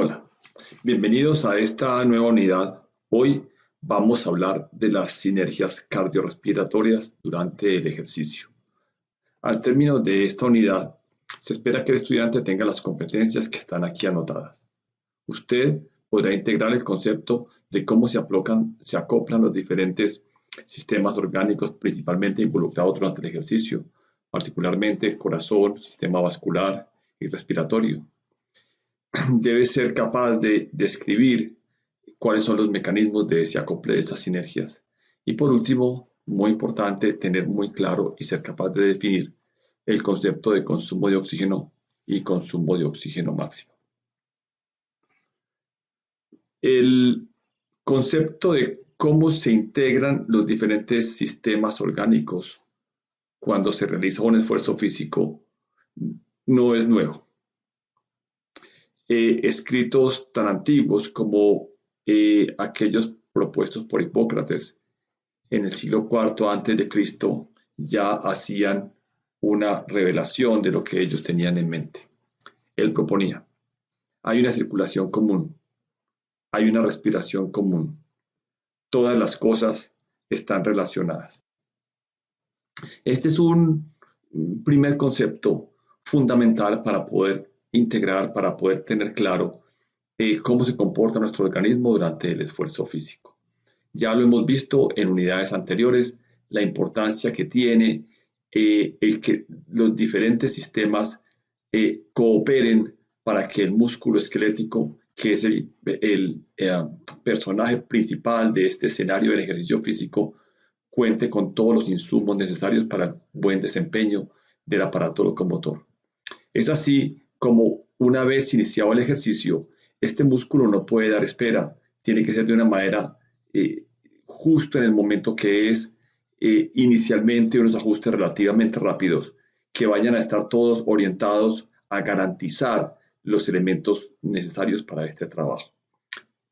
Hola, bienvenidos a esta nueva unidad. Hoy vamos a hablar de las sinergias cardiorrespiratorias durante el ejercicio. Al término de esta unidad, se espera que el estudiante tenga las competencias que están aquí anotadas. Usted podrá integrar el concepto de cómo se acoplan los diferentes sistemas orgánicos principalmente involucrados durante el ejercicio, particularmente el corazón, sistema vascular y respiratorio. Debe ser capaz de describir cuáles son los mecanismos de ese acople de esas sinergias. Y por último, muy importante, tener muy claro y ser capaz de definir el concepto de consumo de oxígeno y consumo de oxígeno máximo. El concepto de cómo se integran los diferentes sistemas orgánicos cuando se realiza un esfuerzo físico no es nuevo. Escritos tan antiguos como aquellos propuestos por Hipócrates en el siglo IV antes de Cristo ya hacían una revelación de lo que ellos tenían en mente. Él proponía, hay una circulación común, hay una respiración común, todas las cosas están relacionadas. Este es un primer concepto fundamental para poder integrar, para poder tener claro cómo se comporta nuestro organismo durante el esfuerzo físico. Ya lo hemos visto en unidades anteriores, la importancia que tiene el que los diferentes sistemas cooperen para que el músculo esquelético, que es el personaje principal de este escenario del ejercicio físico, cuente con todos los insumos necesarios para el buen desempeño del aparato locomotor. Es así como una vez iniciado el ejercicio, este músculo no puede dar espera, tiene que ser de una manera justo en el momento que es inicialmente unos ajustes relativamente rápidos que vayan a estar todos orientados a garantizar los elementos necesarios para este trabajo.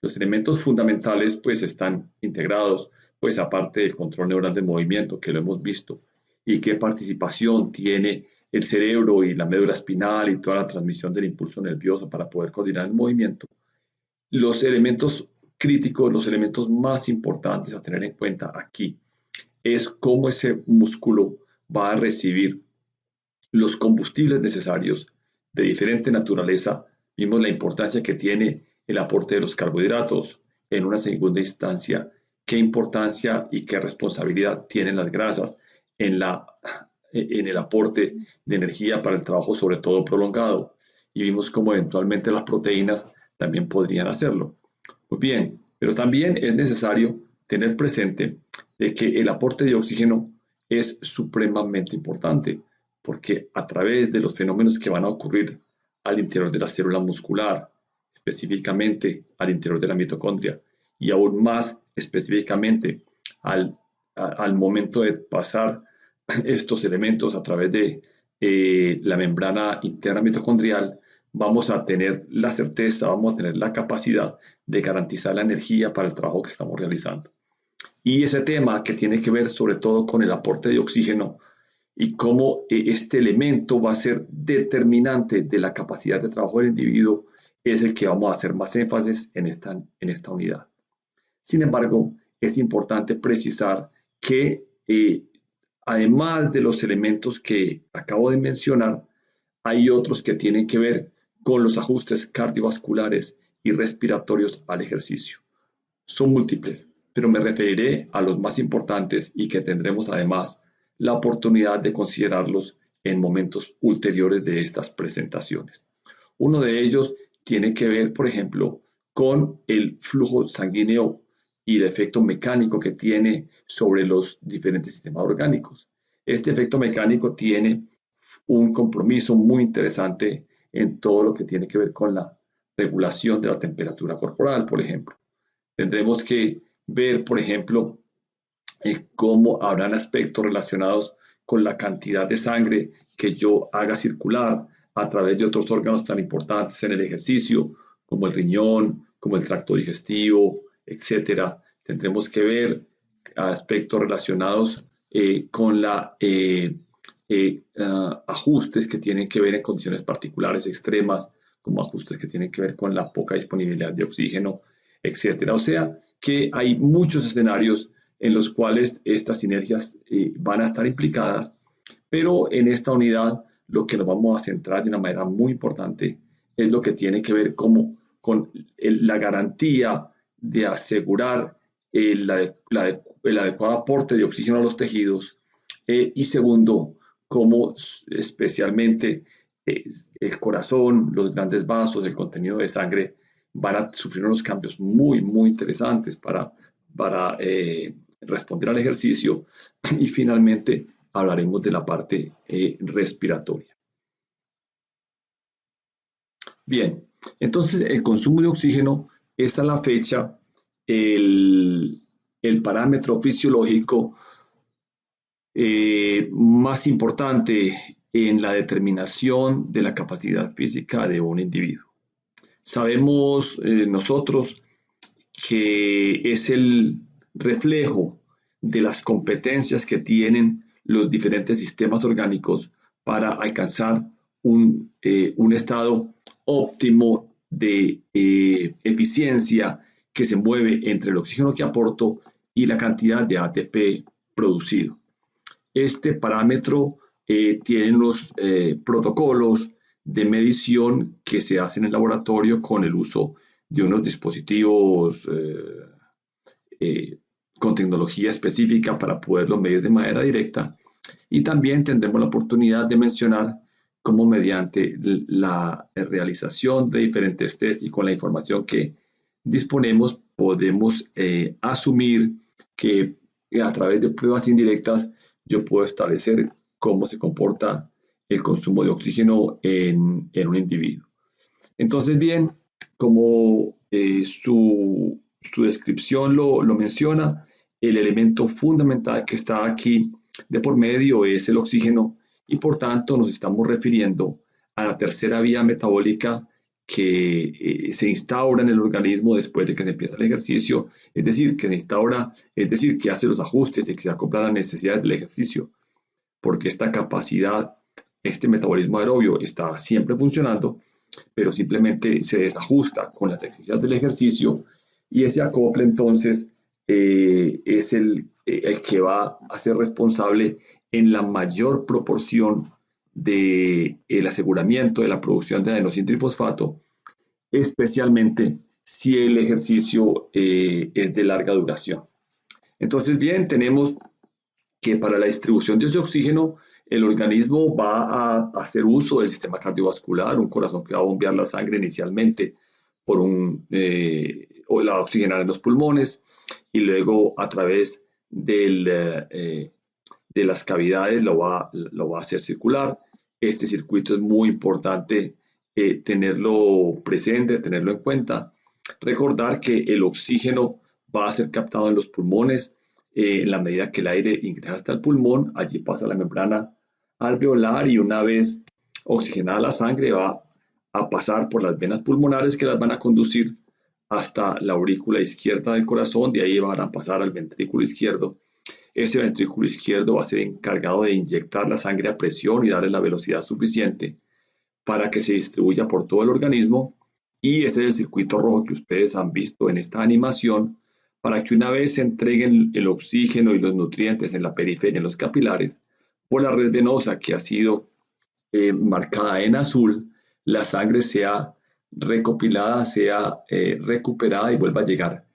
Los elementos fundamentales pues están integrados, pues aparte del control neural de movimiento que lo hemos visto y qué participación tiene el cerebro y la médula espinal y toda la transmisión del impulso nervioso para poder coordinar el movimiento. Los elementos críticos, los elementos más importantes a tener en cuenta aquí es cómo ese músculo va a recibir los combustibles necesarios de diferente naturaleza. Vimos la importancia que tiene el aporte de los carbohidratos. En una segunda instancia, qué importancia y qué responsabilidad tienen las grasas en el aporte de energía para el trabajo, sobre todo prolongado. Y vimos cómo eventualmente las proteínas también podrían hacerlo. Muy bien, pero también es necesario tener presente de que el aporte de oxígeno es supremamente importante, porque a través de los fenómenos que van a ocurrir al interior de la célula muscular, específicamente al interior de la mitocondria, y aún más específicamente al momento de pasar estos elementos a través de la membrana interna mitocondrial, vamos a tener la certeza, vamos a tener la capacidad de garantizar la energía para el trabajo que estamos realizando. Y ese tema que tiene que ver sobre todo con el aporte de oxígeno y cómo este elemento va a ser determinante de la capacidad de trabajo del individuo es el que vamos a hacer más énfasis en esta unidad. Sin embargo, es importante precisar que además de los elementos que acabo de mencionar, hay otros que tienen que ver con los ajustes cardiovasculares y respiratorios al ejercicio. Son múltiples, pero me referiré a los más importantes y que tendremos además la oportunidad de considerarlos en momentos ulteriores de estas presentaciones. Uno de ellos tiene que ver, por ejemplo, con el flujo sanguíneo y el efecto mecánico que tiene sobre los diferentes sistemas orgánicos. Este efecto mecánico tiene un compromiso muy interesante en todo lo que tiene que ver con la regulación de la temperatura corporal, por ejemplo. Tendremos que ver, por ejemplo, cómo habrán aspectos relacionados con la cantidad de sangre que yo haga circular a través de otros órganos tan importantes en el ejercicio, como el riñón, como el tracto digestivo, etcétera. Tendremos que ver aspectos relacionados con ajustes que tienen que ver en condiciones particulares extremas, como ajustes que tienen que ver con la poca disponibilidad de oxígeno, etcétera. O sea que hay muchos escenarios en los cuales estas sinergias van a estar implicadas, pero en esta unidad lo que nos vamos a centrar de una manera muy importante es lo que tiene que ver con la garantía de asegurar el adecuado aporte de oxígeno a los tejidos y segundo, cómo especialmente el corazón, los grandes vasos, el contenido de sangre van a sufrir unos cambios muy, muy interesantes para responder al ejercicio y finalmente hablaremos de la parte respiratoria. Bien, entonces el consumo de oxígeno es a la fecha el parámetro fisiológico más importante en la determinación de la capacidad física de un individuo. Sabemos nosotros que es el reflejo de las competencias que tienen los diferentes sistemas orgánicos para alcanzar un estado óptimo de eficiencia que se mueve entre el oxígeno que aporto y la cantidad de ATP producido. Este parámetro tiene unos protocolos de medición que se hacen en el laboratorio con el uso de unos dispositivos con tecnología específica para poderlo medir de manera directa. Y también tendremos la oportunidad de mencionar cómo mediante la realización de diferentes tests y con la información que disponemos podemos asumir que a través de pruebas indirectas yo puedo establecer cómo se comporta el consumo de oxígeno en un individuo. Entonces, bien, como su descripción lo menciona, el elemento fundamental que está aquí de por medio es el oxígeno y por tanto nos estamos refiriendo a la tercera vía metabólica que se instaura en el organismo después de que se empieza el ejercicio, es decir, que se instaura, es decir, que hace los ajustes y que se acopla a las necesidades del ejercicio, porque esta capacidad, este metabolismo aerobio está siempre funcionando, pero simplemente se desajusta con las exigencias del ejercicio y ese acople entonces es el que va a ser responsable en la mayor proporción del aseguramiento de la producción de adenosíntrifosfato, especialmente si el ejercicio es de larga duración. Entonces, bien, tenemos que para la distribución de ese oxígeno, el organismo va a hacer uso del sistema cardiovascular, un corazón que va a bombear la sangre inicialmente o la oxigenar en los pulmones y luego a través de las cavidades lo va a hacer circular. Este circuito es muy importante tenerlo presente, tenerlo en cuenta. Recordar que el oxígeno va a ser captado en los pulmones en la medida que el aire ingresa hasta el pulmón, allí pasa la membrana alveolar y una vez oxigenada la sangre va a pasar por las venas pulmonares que las van a conducir hasta la aurícula izquierda del corazón, de ahí van a pasar al ventrículo izquierdo. Ese ventrículo izquierdo va a ser encargado de inyectar la sangre a presión y darle la velocidad suficiente para que se distribuya por todo el organismo y ese es el circuito rojo que ustedes han visto en esta animación para que una vez se entreguen el oxígeno y los nutrientes en la periferia, en los capilares, por la red venosa que ha sido marcada en azul, la sangre sea recopilada, sea recuperada y vuelva a llegar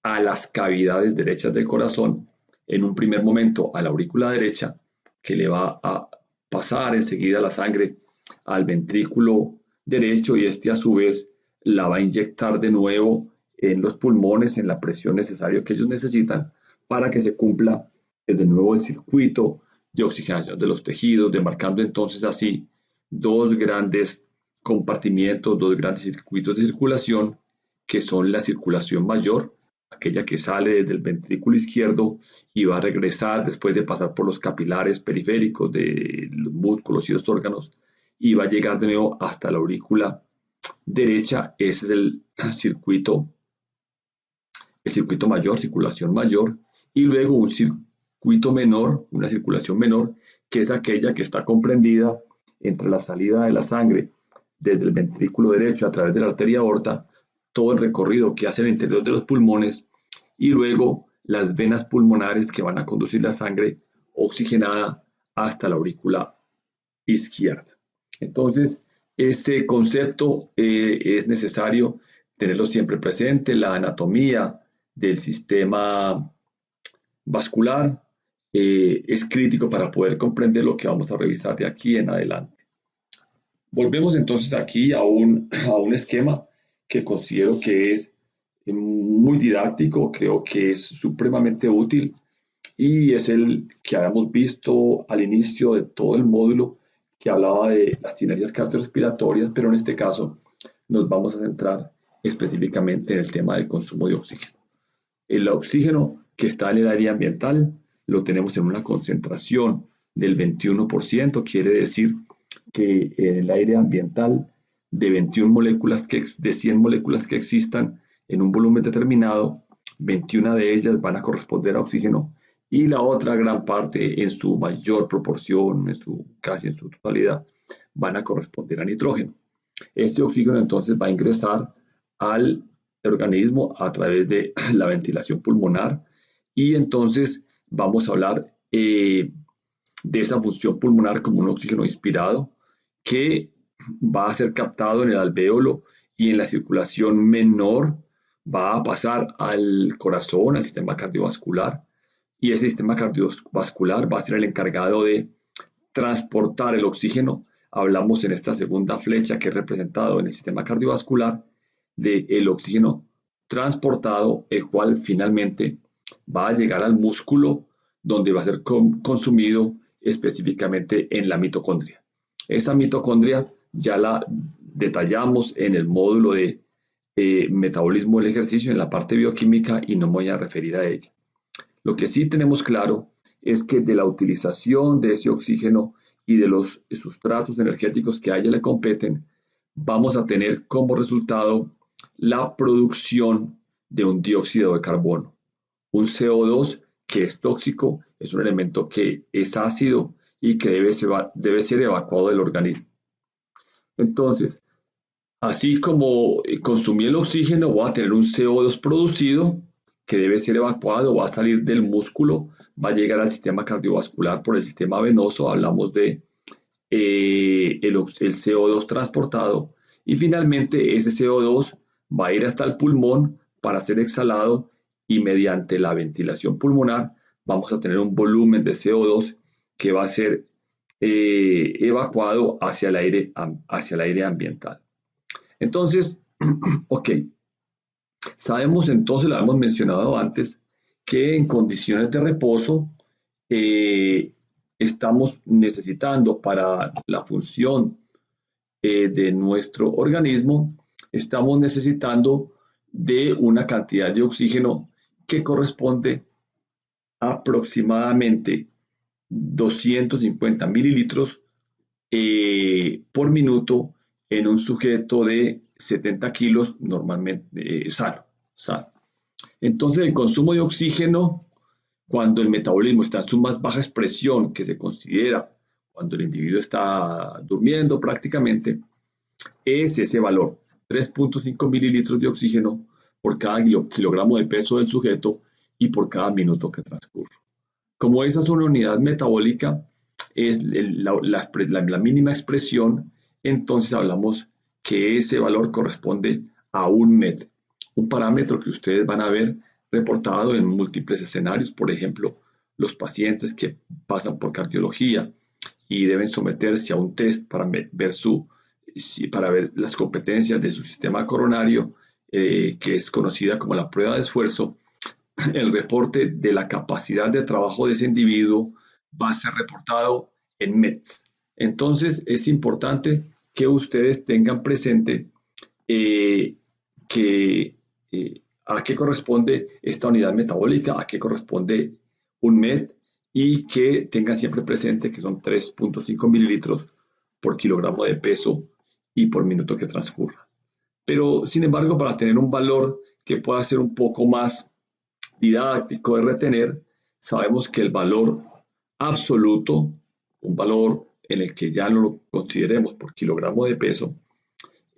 a las cavidades derechas del corazón, en un primer momento a la aurícula derecha, que le va a pasar enseguida la sangre al ventrículo derecho y este a su vez la va a inyectar de nuevo en los pulmones en la presión necesaria que ellos necesitan para que se cumpla de nuevo el circuito de oxigenación de los tejidos, demarcando entonces así dos grandes compartimientos, dos grandes circuitos de circulación que son la circulación mayor, aquella que sale desde el ventrículo izquierdo y va a regresar después de pasar por los capilares periféricos de los músculos y los órganos y va a llegar de nuevo hasta la aurícula derecha. Ese es el circuito mayor, circulación mayor, y luego un circuito menor, una circulación menor, que es aquella que está comprendida entre la salida de la sangre desde el ventrículo derecho a través de la arteria aorta, todo el recorrido que hace el interior de los pulmones y luego las venas pulmonares que van a conducir la sangre oxigenada hasta la aurícula izquierda. Entonces, este concepto es necesario tenerlo siempre presente, la anatomía del sistema vascular es crítico para poder comprender lo que vamos a revisar de aquí en adelante. Volvemos entonces aquí a un esquema que considero que es muy didáctico, creo que es supremamente útil y es el que habíamos visto al inicio de todo el módulo que hablaba de las sinergias cardiorrespiratorias, pero en este caso nos vamos a centrar específicamente en el tema del consumo de oxígeno. El oxígeno que está en el área ambiental lo tenemos en una concentración del 21%, quiere decir que en el aire ambiental de 21 moléculas de 100 moléculas que existan en un volumen determinado, 21 de ellas van a corresponder a oxígeno y la otra gran parte en su mayor proporción, casi en su totalidad, van a corresponder a nitrógeno. Ese oxígeno entonces va a ingresar al organismo a través de la ventilación pulmonar y entonces vamos a hablar de esa función pulmonar como un oxígeno inspirado que va a ser captado en el alvéolo y en la circulación menor va a pasar al corazón, al sistema cardiovascular, y ese sistema cardiovascular va a ser el encargado de transportar el oxígeno. Hablamos en esta segunda flecha que es representado en el sistema cardiovascular del oxígeno transportado, el cual finalmente va a llegar al músculo donde va a ser consumido específicamente en la mitocondria. Esa mitocondria ya la detallamos en el módulo de metabolismo del ejercicio en la parte bioquímica y no me voy a referir a ella. Lo que sí tenemos claro es que de la utilización de ese oxígeno y de los sustratos energéticos que a ella le competen, vamos a tener como resultado la producción de un dióxido de carbono. Un CO2 que es tóxico, es un elemento que es ácido y que debe ser evacuado del organismo. Entonces, así como consumí el oxígeno, voy a tener un CO2 producido que debe ser evacuado, va a salir del músculo, va a llegar al sistema cardiovascular por el sistema venoso, hablamos de el CO2 transportado y finalmente ese CO2 va a ir hasta el pulmón para ser exhalado y mediante la ventilación pulmonar vamos a tener un volumen de CO2 que va a ser evacuado hacia el aire ambiental. Entonces, ok, sabemos entonces, lo hemos mencionado antes, que en condiciones de reposo estamos necesitando para la función de nuestro organismo, estamos necesitando de una cantidad de oxígeno que corresponde a aproximadamente 250 mililitros por minuto en un sujeto de 70 kilos normalmente sano. Entonces el consumo de oxígeno cuando el metabolismo está en su más baja expresión, que se considera cuando el individuo está durmiendo prácticamente, es ese valor, 3.5 mililitros de oxígeno por cada kilogramo de peso del sujeto y por cada minuto que transcurre. Como esa es una unidad metabólica, es la mínima expresión, entonces hablamos que ese valor corresponde a un MET, un parámetro que ustedes van a ver reportado en múltiples escenarios, por ejemplo, los pacientes que pasan por cardiología y deben someterse a un test para ver las competencias de su sistema coronario, que es conocida como la prueba de esfuerzo. El reporte de la capacidad de trabajo de ese individuo va a ser reportado en METs. Entonces es importante que ustedes tengan presente a qué corresponde esta unidad metabólica, a qué corresponde un MET y que tengan siempre presente que son 3.5 mililitros por kilogramo de peso y por minuto que transcurra. Pero, sin embargo, para tener un valor que pueda ser un poco más didáctico de retener, sabemos que el valor absoluto, un valor en el que ya no lo consideremos por kilogramo de peso,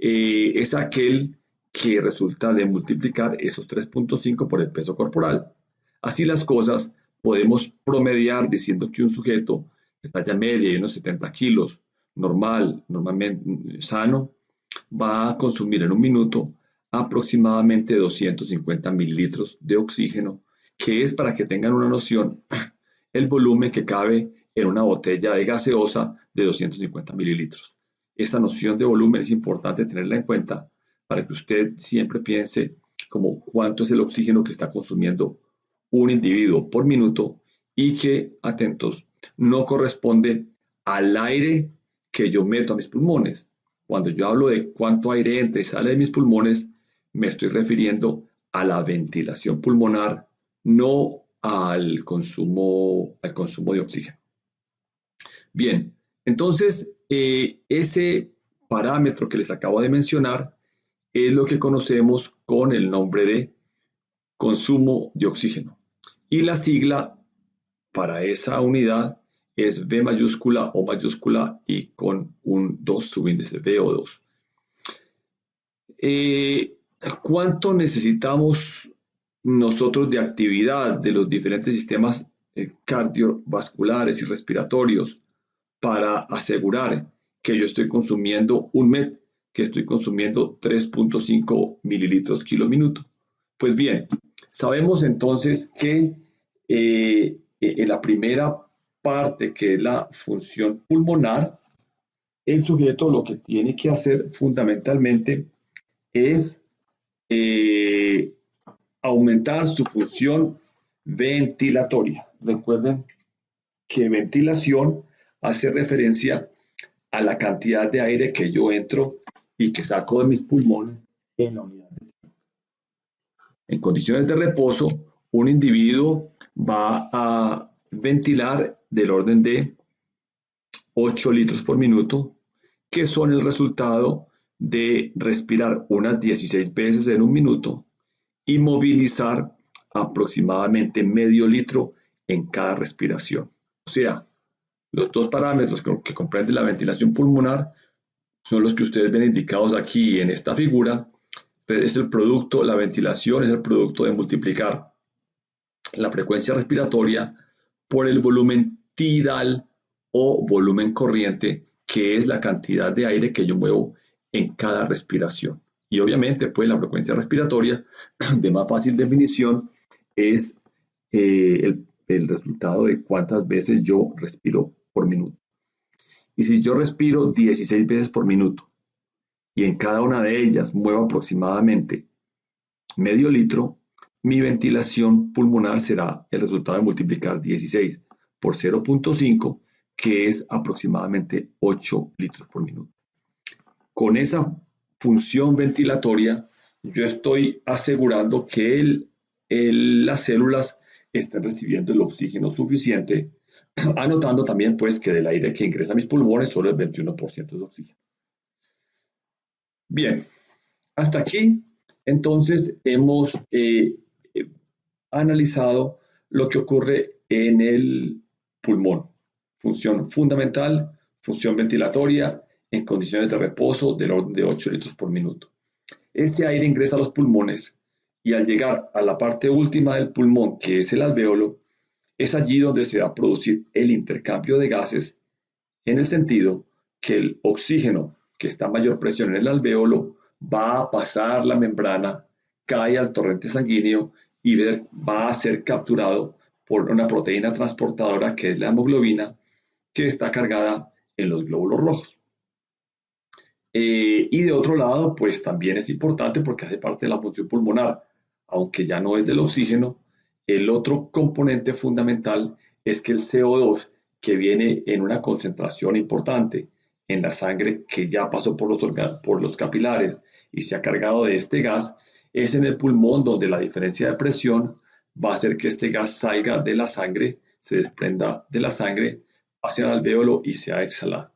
es aquel que resulta de multiplicar esos 3.5 por el peso corporal. Así las cosas, podemos promediar diciendo que un sujeto de talla media y unos 70 kilos, normalmente sano, va a consumir en un minuto aproximadamente 250 mililitros de oxígeno, que es, para que tengan una noción, el volumen que cabe en una botella de gaseosa de 250 mililitros. Esa noción de volumen es importante tenerla en cuenta para que usted siempre piense como cuánto es el oxígeno que está consumiendo un individuo por minuto, y que, atentos, no corresponde al aire que yo meto a mis pulmones. Cuando yo hablo de cuánto aire entra y sale de mis pulmones, me estoy refiriendo a la ventilación pulmonar, no al consumo de oxígeno. Bien, entonces ese parámetro que les acabo de mencionar es lo que conocemos con el nombre de consumo de oxígeno. Y la sigla para esa unidad es V mayúscula, O mayúscula y con un 2 subíndice, VO2. ¿Cuánto necesitamos nosotros de actividad de los diferentes sistemas cardiovasculares y respiratorios para asegurar que yo estoy consumiendo un MET, que estoy consumiendo 3.5 mililitros kilo minuto? Pues bien, sabemos entonces que en la primera parte, que es la función pulmonar, el sujeto lo que tiene que hacer fundamentalmente es eh, aumentar su función ventilatoria. Recuerden que ventilación hace referencia a la cantidad de aire que yo entro y que saco de mis pulmones en la unidad de tiempo. En condiciones de reposo, un individuo va a ventilar del orden de 8 litros por minuto, que son el resultado de respirar unas 16 veces en un minuto y movilizar aproximadamente medio litro en cada respiración. O sea, los dos parámetros que comprende la ventilación pulmonar son los que ustedes ven indicados aquí en esta figura. Es el producto, la ventilación es el producto de multiplicar la frecuencia respiratoria por el volumen tidal o volumen corriente, que es la cantidad de aire que yo muevo en cada respiración. Y obviamente, pues la frecuencia respiratoria, de más fácil definición, es el resultado de cuántas veces yo respiro por minuto. Y si yo respiro 16 veces por minuto y en cada una de ellas muevo aproximadamente medio litro, mi ventilación pulmonar será el resultado de multiplicar 16 por 0.5, que es aproximadamente 8 litros por minuto. Con esa función ventilatoria, yo estoy asegurando que las células estén recibiendo el oxígeno suficiente, anotando también pues que del aire que ingresa a mis pulmones solo el 21% de oxígeno. Bien, hasta aquí entonces hemos analizado lo que ocurre en el pulmón. Función fundamental, función ventilatoria, en condiciones de reposo del orden de 8 litros por minuto. Ese aire ingresa a los pulmones y al llegar a la parte última del pulmón, que es el alvéolo, es allí donde se va a producir el intercambio de gases, en el sentido que el oxígeno que está a mayor presión en el alvéolo va a pasar la membrana, cae al torrente sanguíneo y va a ser capturado por una proteína transportadora, que es la hemoglobina, que está cargada en los glóbulos rojos. Y de otro lado, pues también es importante porque hace parte de la función pulmonar, aunque ya no es del oxígeno. El otro componente fundamental es que el CO2, que viene en una concentración importante en la sangre, que ya pasó por los capilares y se ha cargado de este gas, es en el pulmón donde la diferencia de presión va a hacer que este gas salga de la sangre, se desprenda de la sangre, pase al alvéolo y sea exhalado.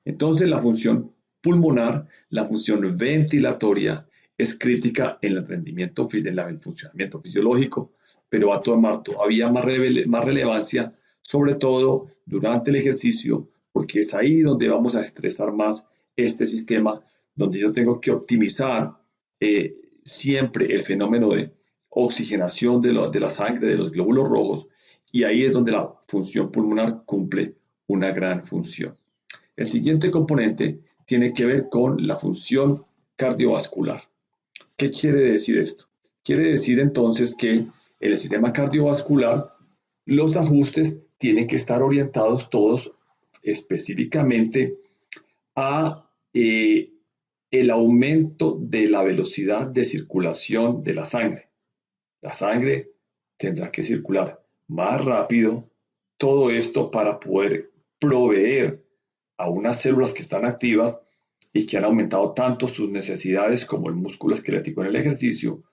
Entonces la función pulmonar, la función ventilatoria, es crítica en el rendimiento, en el funcionamiento fisiológico, pero va a tomar todavía más relevancia, sobre todo durante el ejercicio, porque es ahí donde vamos a estresar más este sistema, donde yo tengo que optimizar siempre el fenómeno de oxigenación de la sangre, de los glóbulos rojos, y ahí es donde la función pulmonar cumple una gran función. El siguiente componente tiene que ver con la función cardiovascular. ¿Qué quiere decir esto? Quiere decir entonces que en el sistema cardiovascular los ajustes tienen que estar orientados todos específicamente a el aumento de la velocidad de circulación de la sangre. La sangre tendrá que circular más rápido, todo esto para poder proveer a unas células que están activas y que han aumentado tanto sus necesidades como el músculo esquelético en el ejercicio,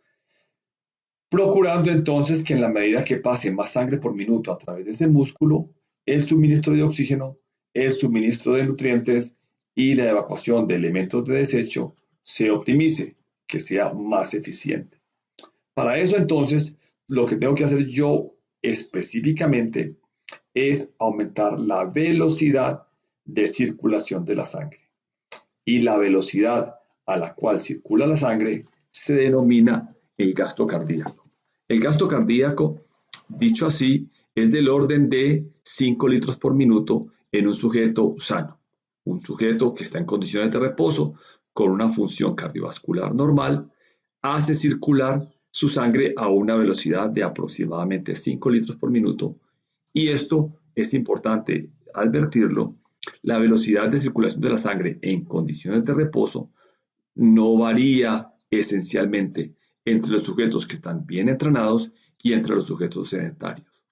procurando entonces que en la medida que pase más sangre por minuto a través de ese músculo, el suministro de oxígeno, el suministro de nutrientes y la evacuación de elementos de desecho se optimice, que sea más eficiente. Para eso entonces, lo que tengo que hacer yo específicamente es aumentar la velocidad de circulación de la sangre. Y la velocidad a la cual circula la sangre se denomina el gasto cardíaco. El gasto cardíaco, dicho así, es del orden de 5 litros por minuto en un sujeto sano. Un sujeto que está en condiciones de reposo con una función cardiovascular normal hace circular su sangre a una velocidad de aproximadamente 5 litros por minuto. Y esto es importante advertirlo. La velocidad de circulación de la sangre en condiciones de reposo no varía esencialmente entre los sujetos que están bien entrenados y entre los sujetos sedentarios.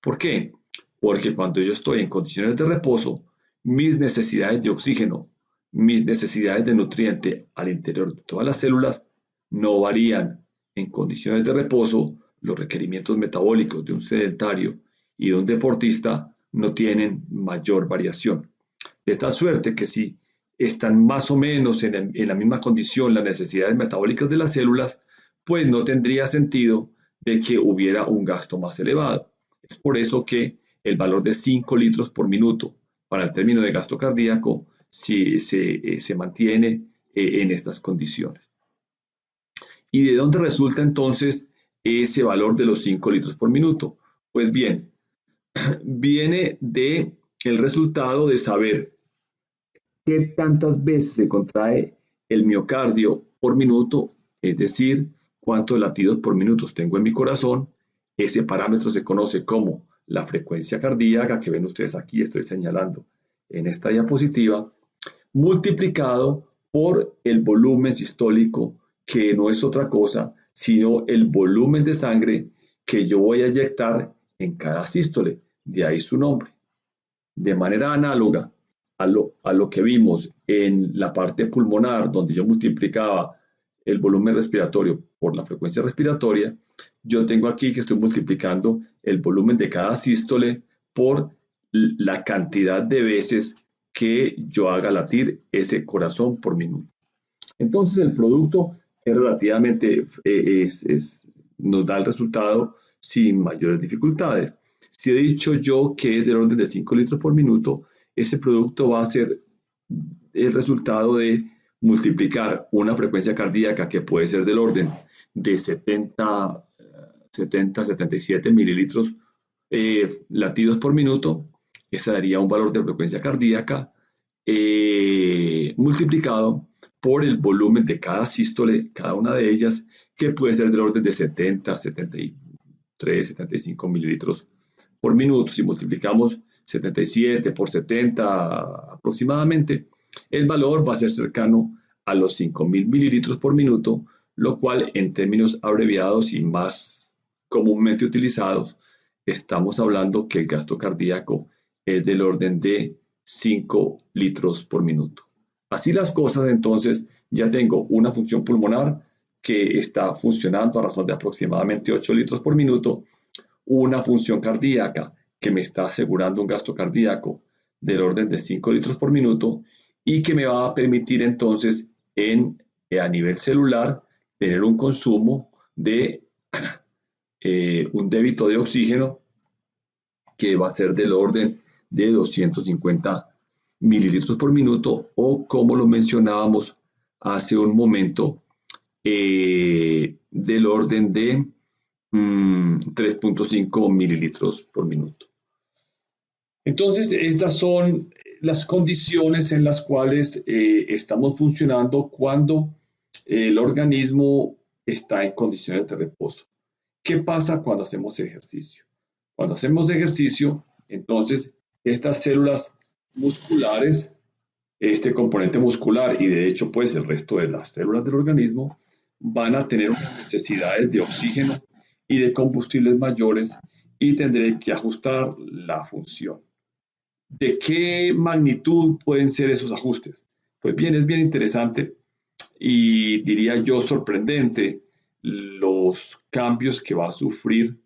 ¿Por qué? Porque cuando yo estoy en condiciones de reposo, mis necesidades de oxígeno, mis necesidades de nutriente al interior de todas las células no varían. En condiciones de reposo, los requerimientos metabólicos de un sedentario y de un deportista no tienen mayor variación. De tal suerte que si están más o menos en la misma condición las necesidades metabólicas de las células, pues no tendría sentido de que hubiera un gasto más elevado. Es por eso que el valor de 5 litros por minuto para el término de gasto cardíaco se mantiene en estas condiciones. ¿Y de dónde resulta entonces ese valor de los 5 litros por minuto? Pues bien, viene del resultado de saber qué tantas veces se contrae el miocardio por minuto, es decir, cuántos latidos por minuto tengo en mi corazón. Ese parámetro se conoce como la frecuencia cardíaca, que ven ustedes aquí, estoy señalando en esta diapositiva, multiplicado por el volumen sistólico, que no es otra cosa sino el volumen de sangre que yo voy a inyectar en cada sístole, de ahí su nombre. De manera análoga a lo que vimos en la parte pulmonar, donde yo multiplicaba el volumen respiratorio por la frecuencia respiratoria, yo tengo aquí que estoy multiplicando el volumen de cada sístole por la cantidad de veces que yo haga latir ese corazón por minuto. Entonces el producto es relativamente, nos da el resultado sin mayores dificultades. Si he dicho yo que es del orden de 5 litros por minuto, ese producto va a ser el resultado de multiplicar una frecuencia cardíaca que puede ser del orden de 77 mililitros latidos por minuto. Ese daría un valor de frecuencia cardíaca multiplicado por el volumen de cada sístole, cada una de ellas, que puede ser del orden de 70, 73, 75 mililitros por minuto. Si multiplicamos 77 por 70 aproximadamente, el valor va a ser cercano a los 5.000 mililitros por minuto, lo cual en términos abreviados y más comúnmente utilizados, estamos hablando que el gasto cardíaco es del orden de 5 litros por minuto. Así las cosas, entonces, ya tengo una función pulmonar que está funcionando a razón de aproximadamente 8 litros por minuto, una función cardíaca que me está asegurando un gasto cardíaco del orden de 5 litros por minuto y que me va a permitir entonces a nivel celular tener un consumo de un débito de oxígeno que va a ser del orden de 250 mililitros por minuto, o como lo mencionábamos hace un momento del orden de 3.5 mililitros por minuto. Entonces, estas son las condiciones en las cuales estamos funcionando cuando el organismo está en condiciones de reposo. ¿Qué pasa cuando hacemos ejercicio? Cuando hacemos ejercicio, entonces estas células musculares, este componente muscular y de hecho pues el resto de las células del organismo van a tener unas necesidades de oxígeno y de combustibles mayores y tendré que ajustar la función. ¿De qué magnitud pueden ser esos ajustes? Pues bien, es bien interesante y diría yo sorprendente los cambios que va a sufrir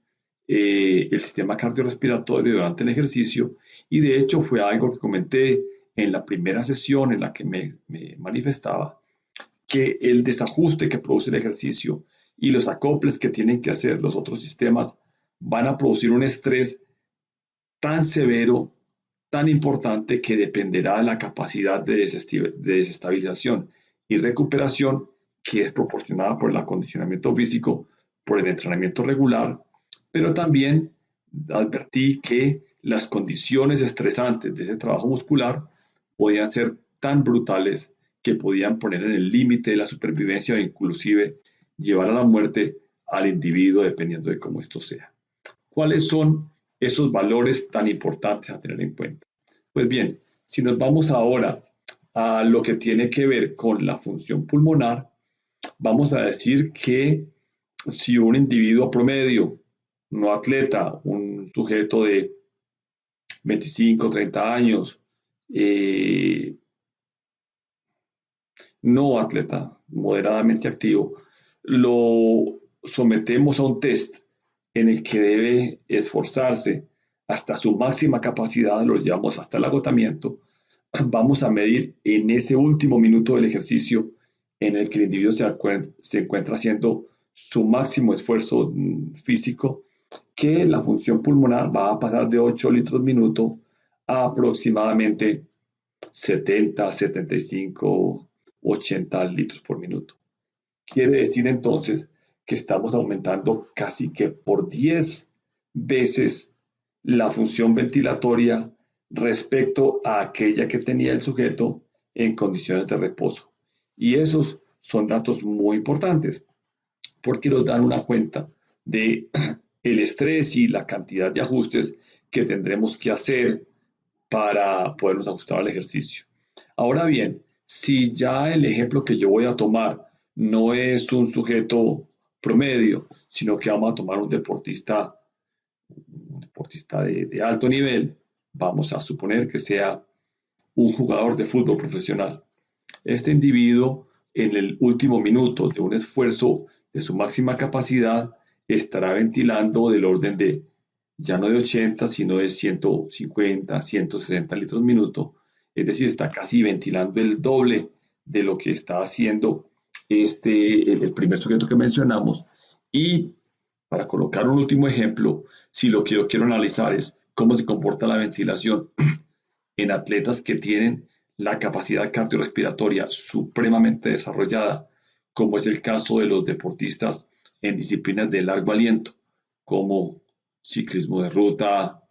el sistema cardiorrespiratorio durante el ejercicio y de hecho fue algo que comenté en la primera sesión en la que me manifestaba que el desajuste que produce el ejercicio y los acoples que tienen que hacer los otros sistemas van a producir un estrés tan severo, tan importante que dependerá de la capacidad de desestabilización y recuperación que es proporcionada por el acondicionamiento físico, por el entrenamiento regular, pero también advertí que las condiciones estresantes de ese trabajo muscular podían ser tan brutales que podían poner en el límite de la supervivencia o inclusive llevar a la muerte al individuo dependiendo de cómo esto sea. ¿Cuáles son esos valores tan importantes a tener en cuenta? Pues bien, si nos vamos ahora a lo que tiene que ver con la función pulmonar, vamos a decir que si un individuo promedio, no atleta, un sujeto de 25, 30 años, eh, no atleta, moderadamente activo, lo sometemos a un test en el que debe esforzarse hasta su máxima capacidad, lo llevamos hasta el agotamiento, vamos a medir en ese último minuto del ejercicio en el que el individuo se encuentra haciendo su máximo esfuerzo físico, que la función pulmonar va a pasar de 8 litros minuto a aproximadamente 70, 75, 80 litros por minuto. Quiere decir entonces que estamos aumentando casi que por 10 veces la función ventilatoria respecto a aquella que tenía el sujeto en condiciones de reposo. Y esos son datos muy importantes porque nos dan una cuenta de el estrés y la cantidad de ajustes que tendremos que hacer para podernos ajustar al ejercicio. Ahora bien, si ya el ejemplo que yo voy a tomar no es un sujeto promedio, sino que vamos a tomar un deportista de alto nivel, vamos a suponer que sea un jugador de fútbol profesional. Este individuo en el último minuto de un esfuerzo de su máxima capacidad estará ventilando del orden de ya no de 80, sino de 150, 160 litros minuto. Es decir, está casi ventilando el doble de lo que está haciendo el primer sujeto que mencionamos. Y para colocar un último ejemplo, si lo que yo quiero analizar es cómo se comporta la ventilación en atletas que tienen la capacidad cardiorrespiratoria supremamente desarrollada, como es el caso de los deportistas en disciplinas de largo aliento, como ciclismo de ruta,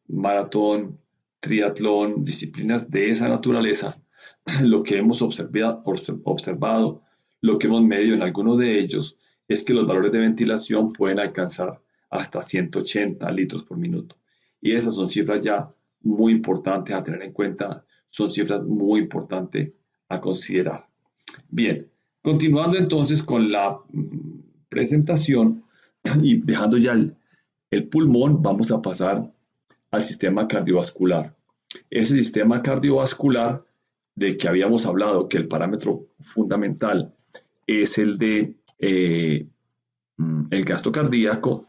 maratón, triatlón, disciplinas de esa naturaleza, lo que hemos observado, lo que hemos medido en algunos de ellos, es que los valores de ventilación pueden alcanzar hasta 180 litros por minuto. Y esas son cifras ya muy importantes a tener en cuenta, son cifras muy importantes a considerar. Bien, continuando entonces con la presentación y dejando ya el pulmón, vamos a pasar al sistema cardiovascular. Ese sistema cardiovascular del que habíamos hablado, que el parámetro fundamental es el de el gasto cardíaco,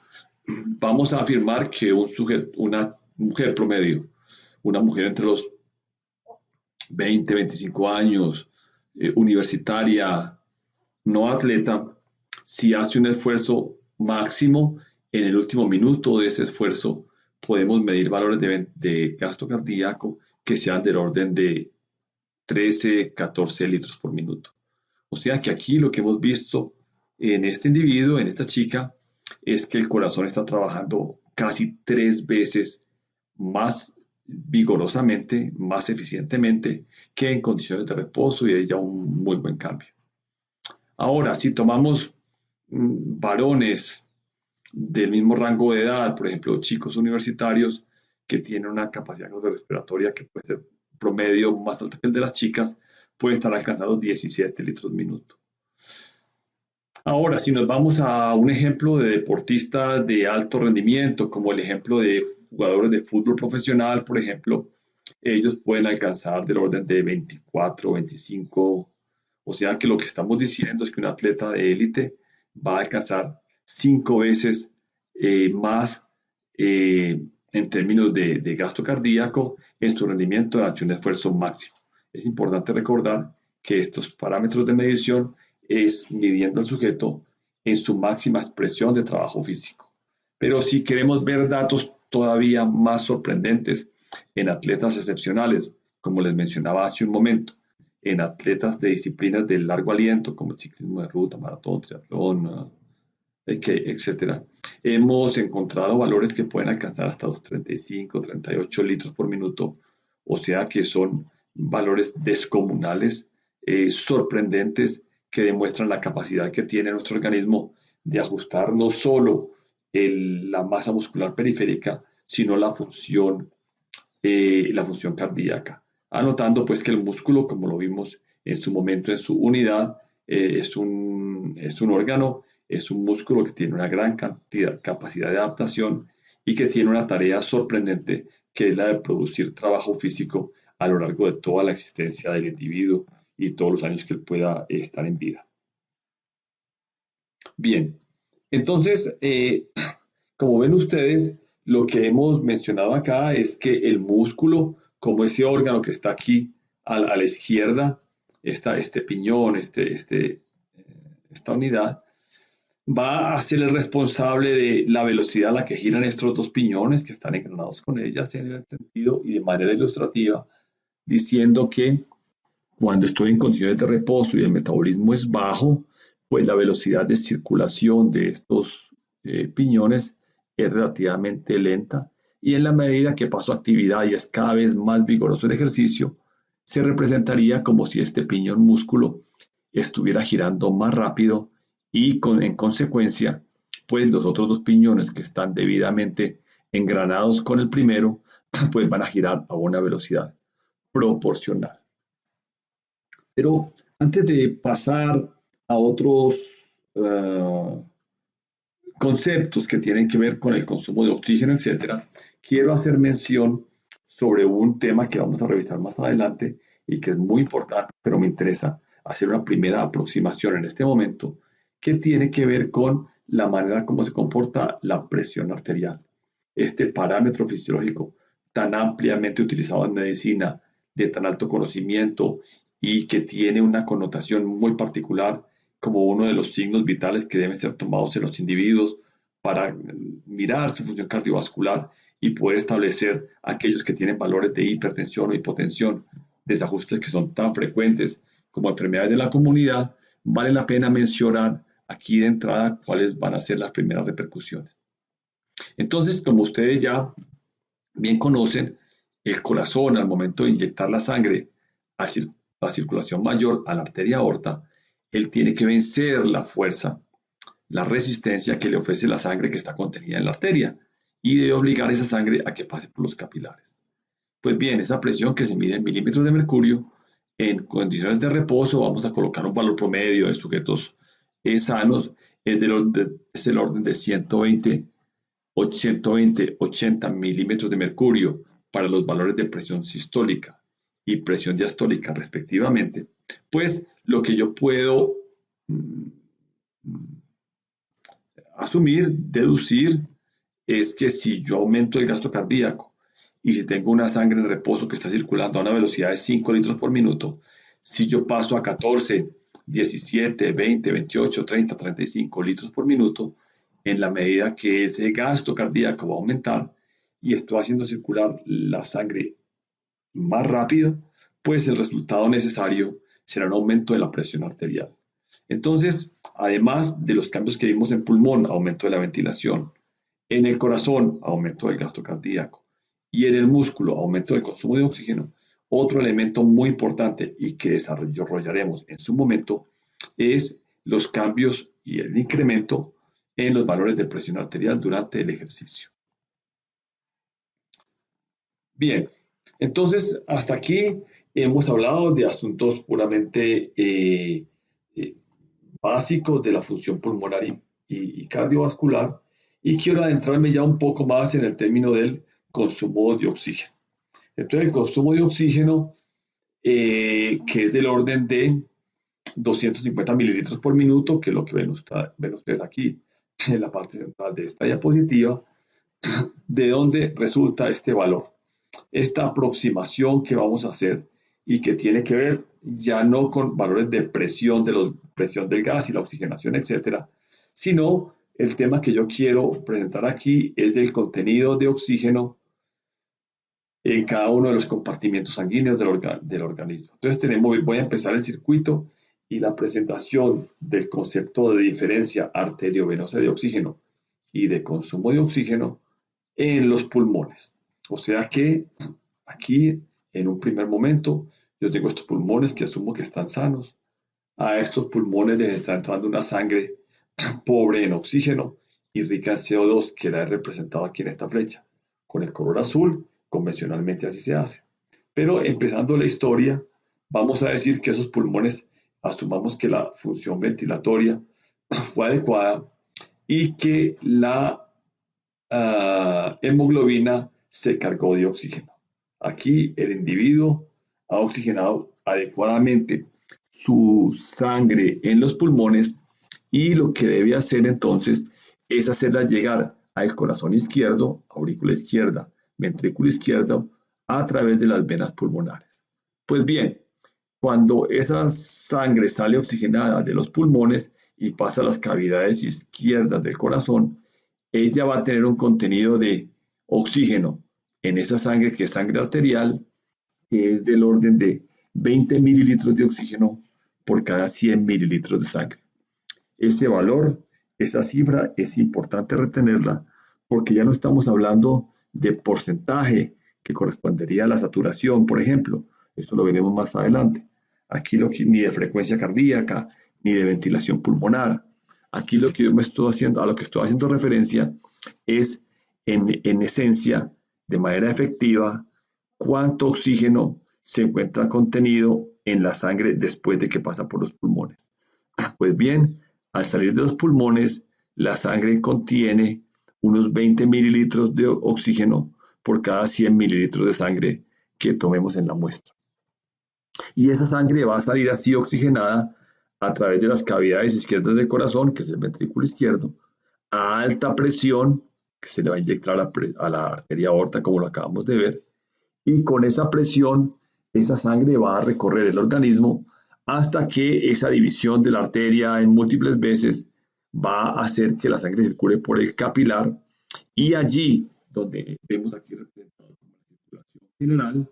vamos a afirmar que una mujer promedio, una mujer entre los 20, 25 años, universitaria, no atleta, si hace un esfuerzo máximo, en el último minuto de ese esfuerzo podemos medir valores de gasto cardíaco que sean del orden de 13, 14 litros por minuto. O sea que aquí lo que hemos visto en este individuo, en esta chica, es que el corazón está trabajando casi 3 veces más vigorosamente, más eficientemente que en condiciones de reposo, y es ya un muy buen cambio. Ahora, si tomamos varones del mismo rango de edad, por ejemplo, chicos universitarios que tienen una capacidad cardiorrespiratoria que puede ser promedio más alta que el de las chicas, pueden estar alcanzando 17 litros minuto. Ahora, si nos vamos a un ejemplo de deportistas de alto rendimiento, como el ejemplo de jugadores de fútbol profesional, por ejemplo, ellos pueden alcanzar del orden de 24, 25. O sea que lo que estamos diciendo es que un atleta de élite va a alcanzar 5 veces más en términos de gasto cardíaco en su rendimiento durante un esfuerzo máximo. Es importante recordar que estos parámetros de medición es midiendo al sujeto en su máxima expresión de trabajo físico. Pero si queremos ver datos todavía más sorprendentes en atletas excepcionales, como les mencionaba hace un momento, en atletas de disciplinas de largo aliento, como el ciclismo de ruta, maratón, triatlón, etcétera, hemos encontrado valores que pueden alcanzar hasta los 35, 38 litros por minuto, o sea que son valores descomunales, sorprendentes, que demuestran la capacidad que tiene nuestro organismo de ajustar no solo la masa muscular periférica, sino la función cardíaca. Anotando pues que el músculo, como lo vimos en su momento en su unidad, es un órgano, es un músculo que tiene una gran capacidad de adaptación y que tiene una tarea sorprendente, que es la de producir trabajo físico a lo largo de toda la existencia del individuo y todos los años que él pueda estar en vida. Bien, entonces, como ven ustedes, lo que hemos mencionado acá es que el músculo, como ese órgano que está aquí a la izquierda, este piñón, esta unidad, va a ser el responsable de la velocidad a la que giran estos dos piñones que están engranados con ellas en el sentido y de manera ilustrativa, diciendo que cuando estoy en condiciones de reposo y el metabolismo es bajo, pues la velocidad de circulación de estos piñones es relativamente lenta, y en la medida que paso actividad y es cada vez más vigoroso el ejercicio, se representaría como si este piñón músculo estuviera girando más rápido, y en consecuencia, pues los otros dos piñones que están debidamente engranados con el primero, pues van a girar a una velocidad proporcional. Pero antes de pasar a otros conceptos que tienen que ver con el consumo de oxígeno, etcétera, quiero hacer mención sobre un tema que vamos a revisar más adelante y que es muy importante, pero me interesa hacer una primera aproximación en este momento, que tiene que ver con la manera como se comporta la presión arterial. Este parámetro fisiológico tan ampliamente utilizado en medicina, de tan alto conocimiento y que tiene una connotación muy particular como uno de los signos vitales que deben ser tomados en los individuos para mirar su función cardiovascular y poder establecer aquellos que tienen valores de hipertensión o hipotensión, desajustes que son tan frecuentes como enfermedades de la comunidad. Vale la pena mencionar aquí de entrada cuáles van a ser las primeras repercusiones. Entonces, como ustedes ya bien conocen, el corazón, al momento de inyectar la sangre a la circulación mayor a la arteria aorta, él tiene que vencer la fuerza, la resistencia que le ofrece la sangre que está contenida en la arteria, y debe obligar esa sangre a que pase por los capilares. Pues bien, esa presión, que se mide en milímetros de mercurio, en condiciones de reposo, vamos a colocar un valor promedio de sujetos sanos, es el orden de 80 milímetros de mercurio para los valores de presión sistólica y presión diastólica respectivamente. Pues lo que yo puedo asumir, deducir, es que si yo aumento el gasto cardíaco y si tengo una sangre en reposo que está circulando a una velocidad de 5 litros por minuto, si yo paso a 14, 17, 20, 28, 30, 35 litros por minuto, en la medida que ese gasto cardíaco va a aumentar y estoy haciendo circular la sangre más rápido, pues el resultado necesario será un aumento de la presión arterial. Entonces, además de los cambios que vimos en pulmón, aumento de la ventilación, en el corazón, aumento del gasto cardíaco, y en el músculo, aumento del consumo de oxígeno, otro elemento muy importante y que desarrollaremos en su momento es los cambios y el incremento en los valores de presión arterial durante el ejercicio. Bien, entonces hasta aquí hemos hablado de asuntos puramente eh, básicos de la función pulmonar y cardiovascular, y quiero adentrarme ya un poco más en el término del consumo de oxígeno. Entonces, el consumo de oxígeno, que es del orden de 250 mililitros por minuto, que es lo que ven ustedes aquí en la parte central de esta diapositiva, de dónde resulta este valor, esta aproximación que vamos a hacer y que tiene que ver ya no con valores de presión, presión del gas y la oxigenación, etcétera, sino el tema que yo quiero presentar aquí es del contenido de oxígeno en cada uno de los compartimentos sanguíneos del organismo. Entonces voy a empezar el circuito y la presentación del concepto de diferencia arteriovenosa de oxígeno y de consumo de oxígeno en los pulmones. O sea que aquí, en un primer momento, yo tengo estos pulmones que asumo que están sanos. A estos pulmones les está entrando una sangre pobre en oxígeno y rica en CO2, que la he representado aquí en esta flecha. Con el color azul, convencionalmente así se hace. Pero empezando la historia, vamos a decir que esos pulmones, asumamos que la función ventilatoria fue adecuada y que la hemoglobina se cargó de oxígeno. Aquí el individuo ha oxigenado adecuadamente su sangre en los pulmones y lo que debe hacer entonces es hacerla llegar al corazón izquierdo, aurícula izquierda, ventrículo izquierdo, a través de las venas pulmonares. Pues bien, cuando esa sangre sale oxigenada de los pulmones y pasa a las cavidades izquierdas del corazón, ella va a tener un contenido de oxígeno en esa sangre, que es sangre arterial, que es del orden de 20 mililitros de oxígeno por cada 100 mililitros de sangre. Ese valor, esa cifra, es importante retenerla porque ya no estamos hablando de porcentaje que correspondería a la saturación, por ejemplo. Esto lo veremos más adelante. Aquí ni de frecuencia cardíaca, ni de ventilación pulmonar. Aquí lo que yo a lo que estoy haciendo referencia es, en esencia, de manera efectiva, cuánto oxígeno se encuentra contenido en la sangre después de que pasa por los pulmones. Pues bien, al salir de los pulmones, la sangre contiene unos 20 mililitros de oxígeno por cada 100 mililitros de sangre que tomemos en la muestra. Y esa sangre va a salir así oxigenada a través de las cavidades izquierdas del corazón, que es el ventrículo izquierdo, a alta presión, que se le va a inyectar a la arteria aorta, como lo acabamos de ver, y con esa presión, esa sangre va a recorrer el organismo hasta que esa división de la arteria en múltiples veces va a hacer que la sangre circule por el capilar, y allí, donde vemos aquí representado como la circulación general,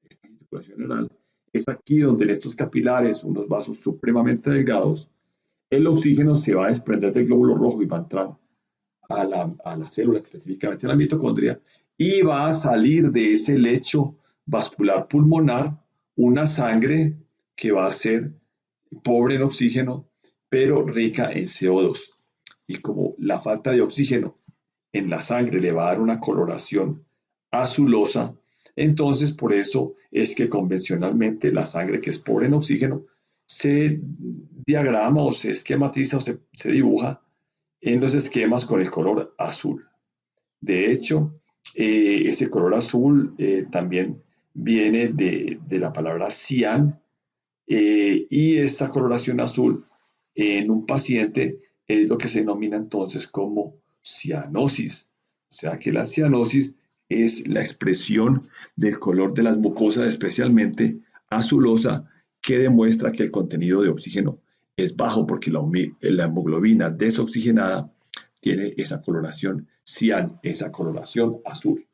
esta circulación general, es aquí donde en estos capilares, unos vasos supremamente delgados, el oxígeno se va a desprender del glóbulo rojo y va a entrar a la célula, específicamente a la mitocondria, y va a salir de ese lecho vascular pulmonar una sangre que va a ser pobre en oxígeno, pero rica en CO2. Y como la falta de oxígeno en la sangre le va a dar una coloración azulosa, entonces por eso es que convencionalmente la sangre que es pobre en oxígeno se diagrama o se esquematiza o se dibuja en los esquemas con el color azul. De hecho, ese color azul también viene de la palabra cian, y esa coloración azul en un paciente es lo que se denomina entonces como cianosis. O sea que la cianosis es la expresión del color de las mucosas, especialmente azulosa, que demuestra que el contenido de oxígeno es bajo porque la hemoglobina desoxigenada tiene esa coloración cian, esa coloración azul.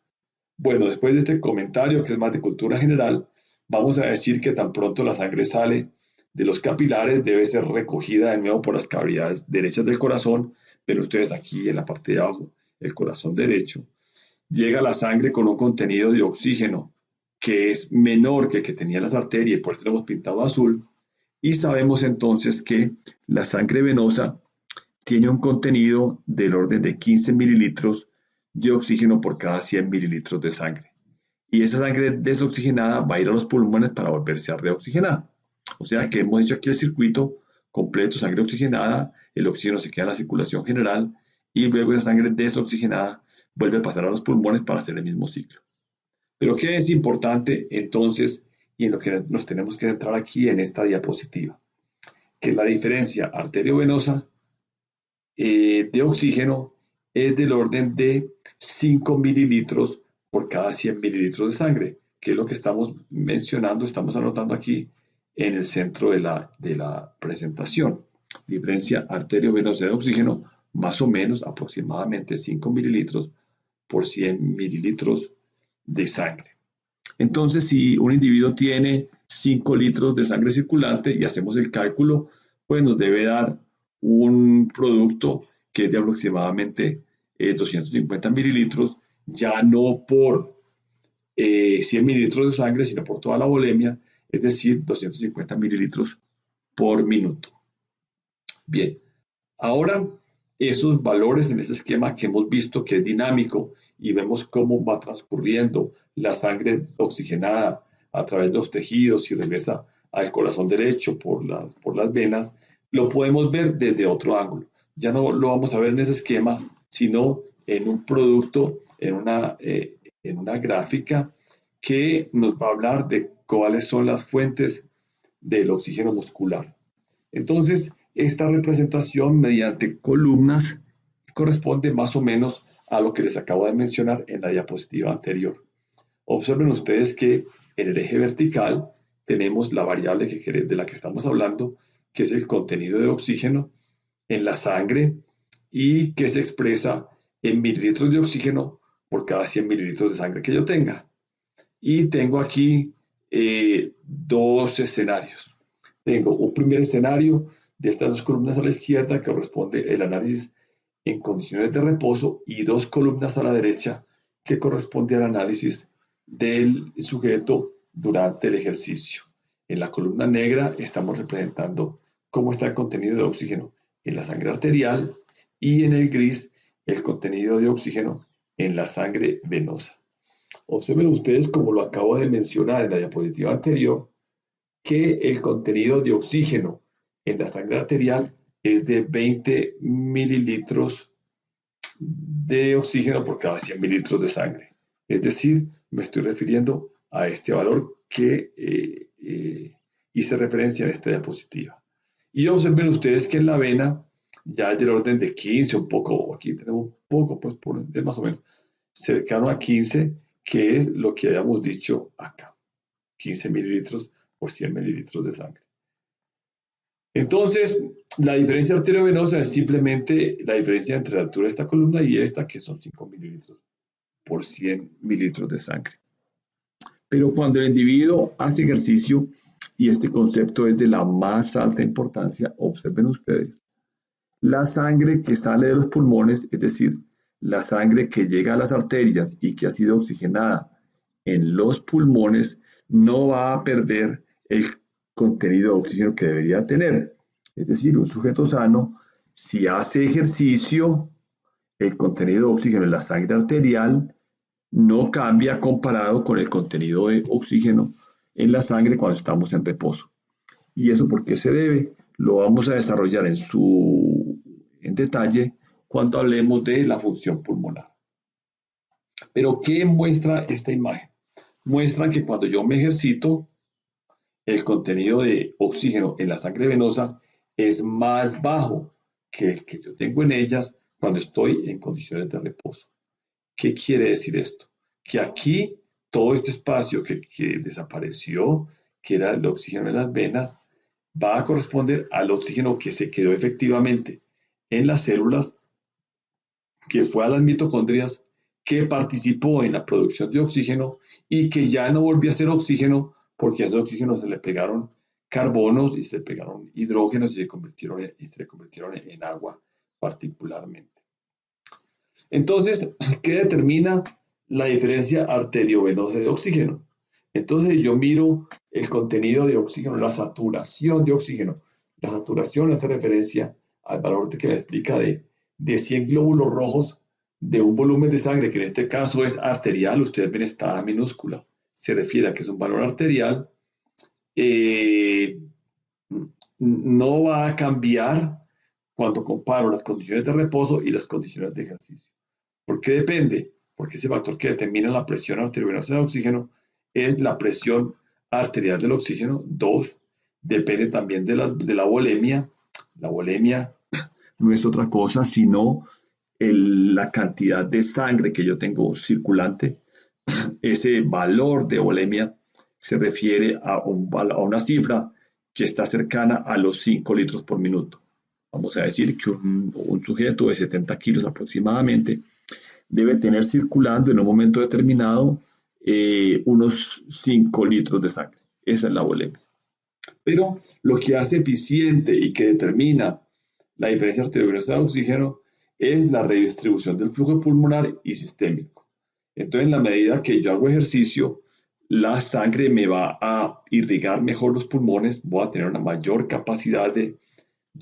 Bueno, después de este comentario que es más de cultura general, vamos a decir que tan pronto la sangre sale de los capilares, debe ser recogida de nuevo por las cavidades derechas del corazón, pero ustedes aquí en la parte de abajo, el corazón derecho, llega la sangre con un contenido de oxígeno que es menor que el que tenía las arterias, y por eso tenemos pintado azul, y sabemos entonces que la sangre venosa tiene un contenido del orden de 15 mililitros de oxígeno por cada 100 mililitros de sangre. Y esa sangre desoxigenada va a ir a los pulmones para volverse a reoxigenar. O sea que hemos hecho aquí el circuito completo, sangre oxigenada, el oxígeno se queda en la circulación general y luego esa sangre desoxigenada vuelve a pasar a los pulmones para hacer el mismo ciclo. Pero ¿qué es importante entonces y en lo que nos tenemos que entrar aquí en esta diapositiva? Que la diferencia arteriovenosa de oxígeno es del orden de 5 mililitros por cada 100 mililitros de sangre, que es lo que estamos mencionando, estamos anotando aquí en el centro de la presentación. Diferencia arteriovenosa de oxígeno, más o menos aproximadamente 5 mililitros por 100 mililitros de sangre. Entonces, si un individuo tiene 5 litros de sangre circulante y hacemos el cálculo, pues nos debe dar un producto que es de aproximadamente 250 mililitros, ya no por 100 mililitros de sangre, sino por toda la volemia, es decir, 250 mililitros por minuto. Bien, ahora esos valores en ese esquema que hemos visto que es dinámico y vemos cómo va transcurriendo la sangre oxigenada a través de los tejidos y regresa al corazón derecho por las venas, lo podemos ver desde otro ángulo. Ya no lo vamos a ver en ese esquema, sino en un producto, en una gráfica que nos va a hablar de cuáles son las fuentes del oxígeno muscular. Entonces, esta representación mediante columnas corresponde más o menos a lo que les acabo de mencionar en la diapositiva anterior. Observen ustedes que en el eje vertical tenemos la variable de la que estamos hablando, que es el contenido de oxígeno en la sangre y que se expresa en mililitros de oxígeno por cada 100 mililitros de sangre que yo tenga. Y tengo aquí dos escenarios. Tengo un primer escenario de estas dos columnas a la izquierda que corresponde el análisis en condiciones de reposo y dos columnas a la derecha que corresponde al análisis del sujeto durante el ejercicio. En la columna negra estamos representando cómo está el contenido de oxígeno en la sangre arterial y en el gris el contenido de oxígeno en la sangre venosa. Observen ustedes, como lo acabo de mencionar en la diapositiva anterior, que el contenido de oxígeno en la sangre arterial es de 20 mililitros de oxígeno por cada 100 mililitros de sangre. Es decir, me estoy refiriendo a este valor que hice referencia en esta diapositiva. Y observen ustedes que en la vena ya es del orden de 15, un poco, aquí tenemos un poco, pues es más o menos cercano a 15, que es lo que habíamos dicho acá, 15 mililitros por 100 mililitros de sangre. Entonces, la diferencia arteriovenosa es simplemente la diferencia entre la altura de esta columna y esta, que son 5 mililitros por 100 mililitros de sangre. Pero cuando el individuo hace ejercicio, y este concepto es de la más alta importancia, observen ustedes, la sangre que sale de los pulmones, es decir, la sangre que llega a las arterias y que ha sido oxigenada en los pulmones, no va a perder el contenido de oxígeno que debería tener. Es decir, un sujeto sano, si hace ejercicio, el contenido de oxígeno en la sangre arterial no cambia comparado con el contenido de oxígeno en la sangre cuando estamos en reposo. ¿Y eso por qué se debe? Lo vamos a desarrollar en detalle cuando hablemos de la función pulmonar. Pero ¿qué muestra esta imagen? Muestra que cuando yo me ejercito, el contenido de oxígeno en la sangre venosa es más bajo que el que yo tengo en ellas cuando estoy en condiciones de reposo. ¿Qué quiere decir esto? Que aquí todo este espacio que desapareció, que era el oxígeno en las venas, va a corresponder al oxígeno que se quedó efectivamente en las células, que fue a las mitocondrias, que participó en la producción de oxígeno y que ya no volvió a ser oxígeno porque a ese oxígeno se le pegaron carbonos y se le pegaron hidrógenos y se convirtieron en agua particularmente. Entonces, ¿qué determina la diferencia arteriovenosa de oxígeno? Entonces yo miro el contenido de oxígeno, la saturación de oxígeno. La saturación hace referencia al valor que me explica de 100 glóbulos rojos de un volumen de sangre, que en este caso es arterial. Ustedes ven esta A minúscula. Se refiere a que es un valor arterial. Eh, no va a cambiar cuando comparo las condiciones de reposo y las condiciones de ejercicio. ¿Por qué depende? Porque ese factor que determina la presión arteriovenosa del oxígeno es la presión arterial del oxígeno. Dos, depende también de la volemia. La volemia no es otra cosa sino la cantidad de sangre que yo tengo circulante. Ese valor de volemia se refiere a una cifra que está cercana a los 5 litros por minuto. Vamos a decir que un sujeto de 70 kilos aproximadamente debe tener circulando en un momento determinado unos 5 litros de sangre. Esa es la volemia. Pero lo que hace eficiente y que determina la diferencia arteriovenosa de oxígeno es la redistribución del flujo pulmonar y sistémico. Entonces, en la medida que yo hago ejercicio, la sangre me va a irrigar mejor los pulmones, voy a tener una mayor capacidad de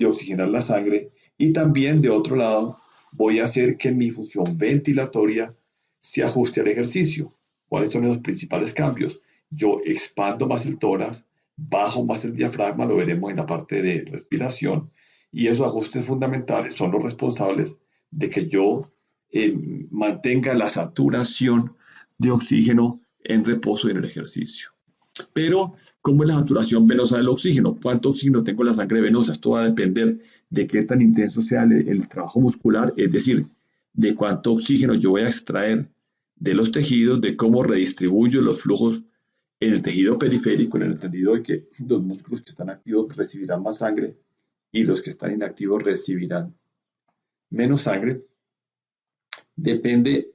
oxigenar la sangre y también, de otro lado, voy a hacer que mi función ventilatoria se ajuste al ejercicio. ¿Cuáles son los principales cambios? Yo expando más el tórax, bajo más el diafragma, lo veremos en la parte de respiración, y esos ajustes fundamentales son los responsables de que yo mantenga la saturación de oxígeno en reposo y en el ejercicio. Pero, ¿cómo es la saturación venosa del oxígeno? ¿Cuánto oxígeno tengo en la sangre venosa? Esto va a depender de qué tan intenso sea el trabajo muscular, es decir, de cuánto oxígeno yo voy a extraer de los tejidos, de cómo redistribuyo los flujos en el tejido periférico, en el entendido de que los músculos que están activos recibirán más sangre y los que están inactivos recibirán menos sangre. Depende,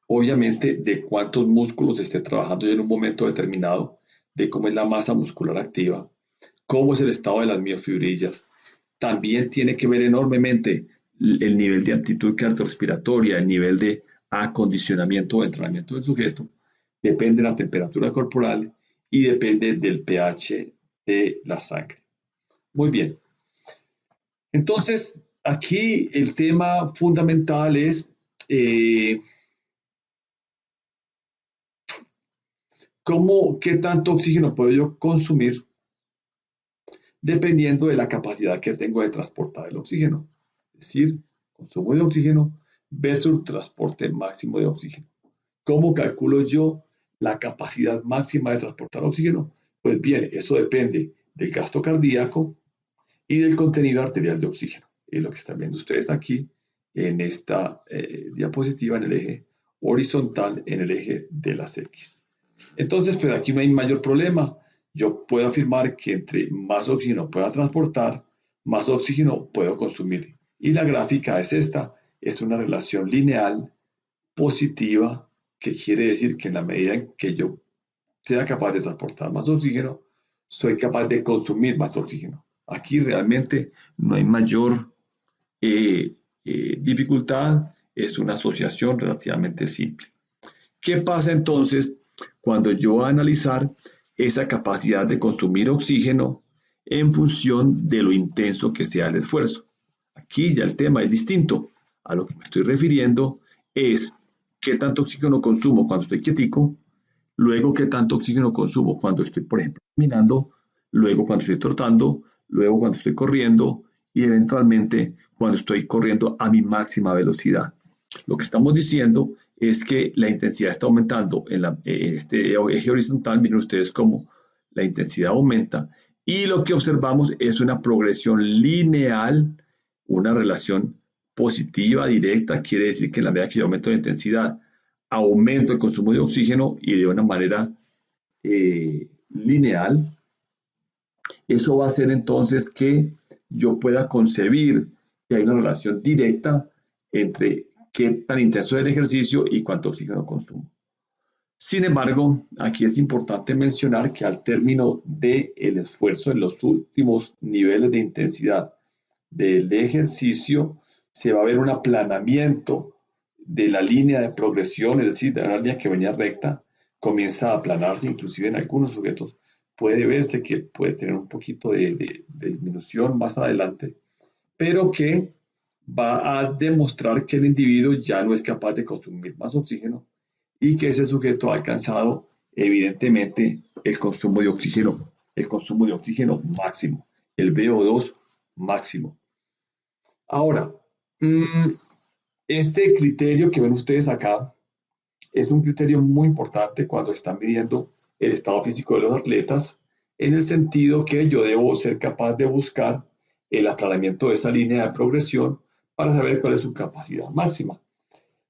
obviamente, de cuántos músculos esté trabajando yo en un momento determinado, de cómo es la masa muscular activa, cómo es el estado de las miofibrillas. También tiene que ver enormemente el nivel de aptitud cardiorrespiratoria, el nivel de acondicionamiento o entrenamiento del sujeto. Depende de la temperatura corporal y depende del pH de la sangre. Muy bien. Entonces, aquí el tema fundamental es qué tanto oxígeno puedo yo consumir dependiendo de la capacidad que tengo de transportar el oxígeno. Es decir, consumo de oxígeno versus transporte máximo de oxígeno. ¿Cómo calculo yo la capacidad máxima de transportar oxígeno? Pues bien, eso depende del gasto cardíaco y del contenido arterial de oxígeno. Es lo que están viendo ustedes aquí en esta diapositiva en el eje horizontal, en el eje de las X. Entonces, pues aquí no hay mayor problema. Yo puedo afirmar que entre más oxígeno pueda transportar, más oxígeno puedo consumir. Y la gráfica es esta. Es una relación lineal positiva que quiere decir que en la medida en que yo sea capaz de transportar más oxígeno, soy capaz de consumir más oxígeno. Aquí realmente no hay mayor dificultad. Es una asociación relativamente simple. ¿Qué pasa entonces cuando yo voy a analizar esa capacidad de consumir oxígeno en función de lo intenso que sea el esfuerzo? Aquí ya el tema es distinto. A lo que me estoy refiriendo es qué tanto oxígeno consumo cuando estoy quietico, luego qué tanto oxígeno consumo cuando estoy, por ejemplo, caminando, luego cuando estoy trotando, luego cuando estoy corriendo y eventualmente cuando estoy corriendo a mi máxima velocidad. Lo que estamos diciendo es que la intensidad está aumentando en este eje horizontal. Miren ustedes cómo la intensidad aumenta y lo que observamos es una progresión lineal, una relación positiva, directa. Quiere decir que en la medida que yo aumento la intensidad, aumento el consumo de oxígeno y de una manera lineal. Eso va a hacer entonces que yo pueda concebir que hay una relación directa entre qué tan intenso es el ejercicio y cuánto oxígeno consumo. Sin embargo, aquí es importante mencionar que al término del esfuerzo en los últimos niveles de intensidad del ejercicio, se va a ver un aplanamiento de la línea de progresión, es decir, de la línea que venía recta, comienza a aplanarse, inclusive en algunos sujetos puede verse que puede tener un poquito de disminución más adelante, pero que va a demostrar que el individuo ya no es capaz de consumir más oxígeno y que ese sujeto ha alcanzado evidentemente el consumo de oxígeno máximo, el VO2 máximo. Ahora, este criterio que ven ustedes acá es un criterio muy importante cuando están midiendo el estado físico de los atletas, en el sentido que yo debo ser capaz de buscar el aplanamiento de esa línea de progresión para saber cuál es su capacidad máxima.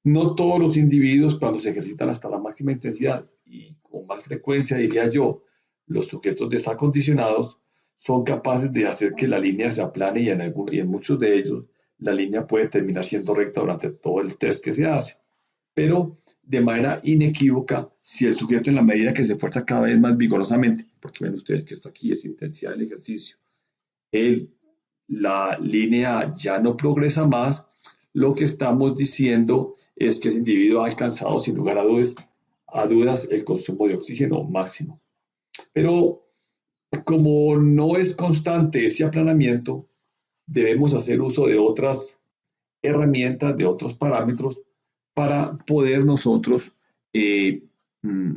No todos los individuos cuando se ejercitan hasta la máxima intensidad y con más frecuencia, diría yo, los sujetos desacondicionados son capaces de hacer que la línea se aplane y en muchos de ellos la línea puede terminar siendo recta durante todo el test que se hace. Pero de manera inequívoca, si el sujeto en la medida que se esfuerza cada vez más vigorosamente, porque ven ustedes que esto aquí es intensidad del ejercicio, el, la línea ya no progresa más, lo que estamos diciendo es que ese individuo ha alcanzado sin lugar a dudas el consumo de oxígeno máximo. Pero como no es constante ese aplanamiento, debemos hacer uso de otras herramientas, de otros parámetros para poder nosotros eh, mm,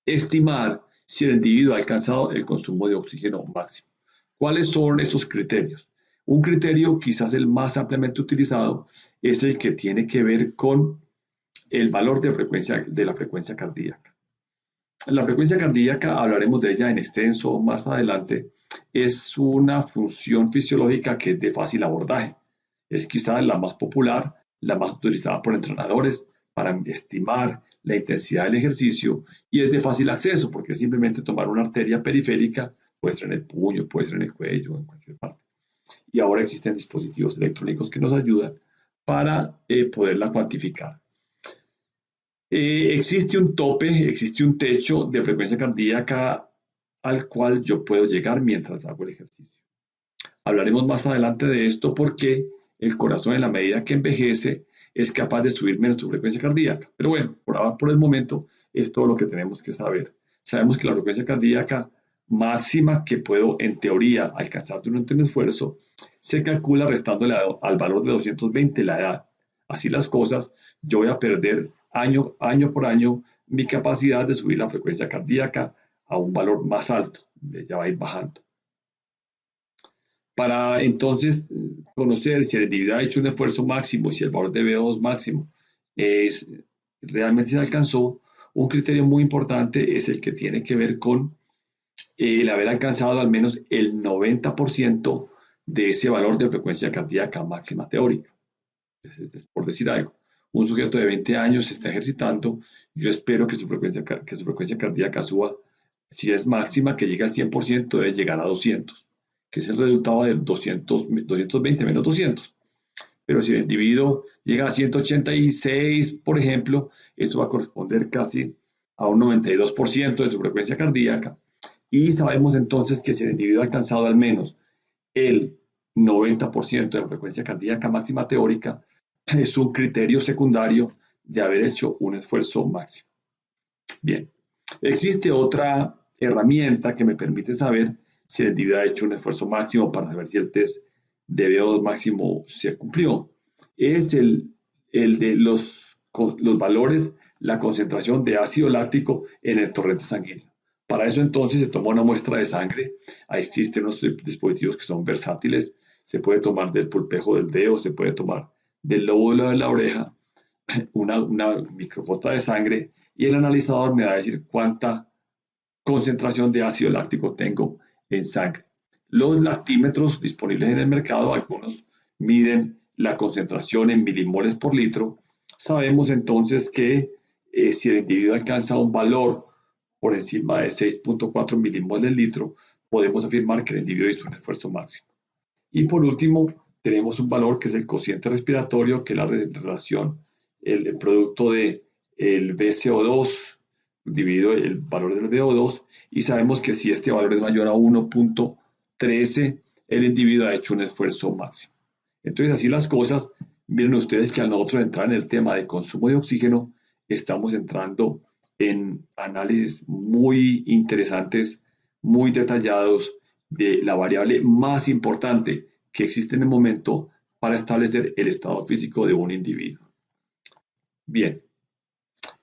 estimar si el individuo ha alcanzado el consumo de oxígeno máximo. ¿Cuáles son esos criterios? Un criterio, quizás el más ampliamente utilizado, es el que tiene que ver con el valor de la frecuencia cardíaca. La frecuencia cardíaca, hablaremos de ella en extenso más adelante, es una función fisiológica que es de fácil abordaje. Es quizás la más popular, la más utilizada por entrenadores para estimar la intensidad del ejercicio y es de fácil acceso porque es simplemente tomar una arteria periférica, puede ser en el puño, puede ser en el cuello, en cualquier parte. Y ahora existen dispositivos electrónicos que nos ayudan para poderla cuantificar. Existe un tope, existe un techo de frecuencia cardíaca al cual yo puedo llegar mientras hago el ejercicio. Hablaremos más adelante de esto porque el corazón en la medida que envejece es capaz de subir menos su frecuencia cardíaca. Pero bueno, por el momento es todo lo que tenemos que saber. Sabemos que la frecuencia cardíaca máxima que puedo en teoría alcanzar durante un esfuerzo se calcula restándole al valor de 220 la edad. Así las cosas, yo voy a perder año por año mi capacidad de subir la frecuencia cardíaca a un valor más alto. Ya va a ir bajando para entonces conocer si el individuo ha hecho un esfuerzo máximo, si el valor de VO2 máximo es, realmente se alcanzó. Un criterio muy importante es el que tiene que ver con el haber alcanzado al menos el 90% de ese valor de frecuencia cardíaca máxima teórica. Por decir algo, un sujeto de 20 años se está ejercitando, yo espero que su frecuencia cardíaca suba, si es máxima, que llegue al 100%, debe llegar a 200, que es el resultado de 220 menos 200. Pero si el individuo llega a 186, por ejemplo, esto va a corresponder casi a un 92% de su frecuencia cardíaca. Y sabemos entonces que si el individuo ha alcanzado al menos el 90% de la frecuencia cardíaca máxima teórica, es un criterio secundario de haber hecho un esfuerzo máximo. Bien, existe otra herramienta que me permite saber si el individuo ha hecho un esfuerzo máximo para saber si el test de VO2 máximo se cumplió. Es el de los valores, la concentración de ácido láctico en el torrente sanguíneo. Para eso entonces se toma una muestra de sangre. Ahí existen unos dispositivos que son versátiles. Se puede tomar del pulpejo del dedo, se puede tomar del lóbulo de la oreja, una microgota de sangre y el analizador me va a decir cuánta concentración de ácido láctico tengo en sangre. Los lactímetros disponibles en el mercado, algunos miden la concentración en milimoles por litro. Sabemos entonces que si el individuo alcanza un valor por encima de 6.4 milimoles del litro, podemos afirmar que el individuo hizo un esfuerzo máximo. Y por último, tenemos un valor que es el cociente respiratorio, que es la relación, el producto de el BCO2 dividido el valor del VO2 y sabemos que si este valor es mayor a 1.13, el individuo ha hecho un esfuerzo máximo. Entonces, así las cosas, miren ustedes que al nosotros entrar en el tema de consumo de oxígeno, estamos entrando en análisis muy interesantes, muy detallados de la variable más importante que existe en el momento para establecer el estado físico de un individuo. Bien,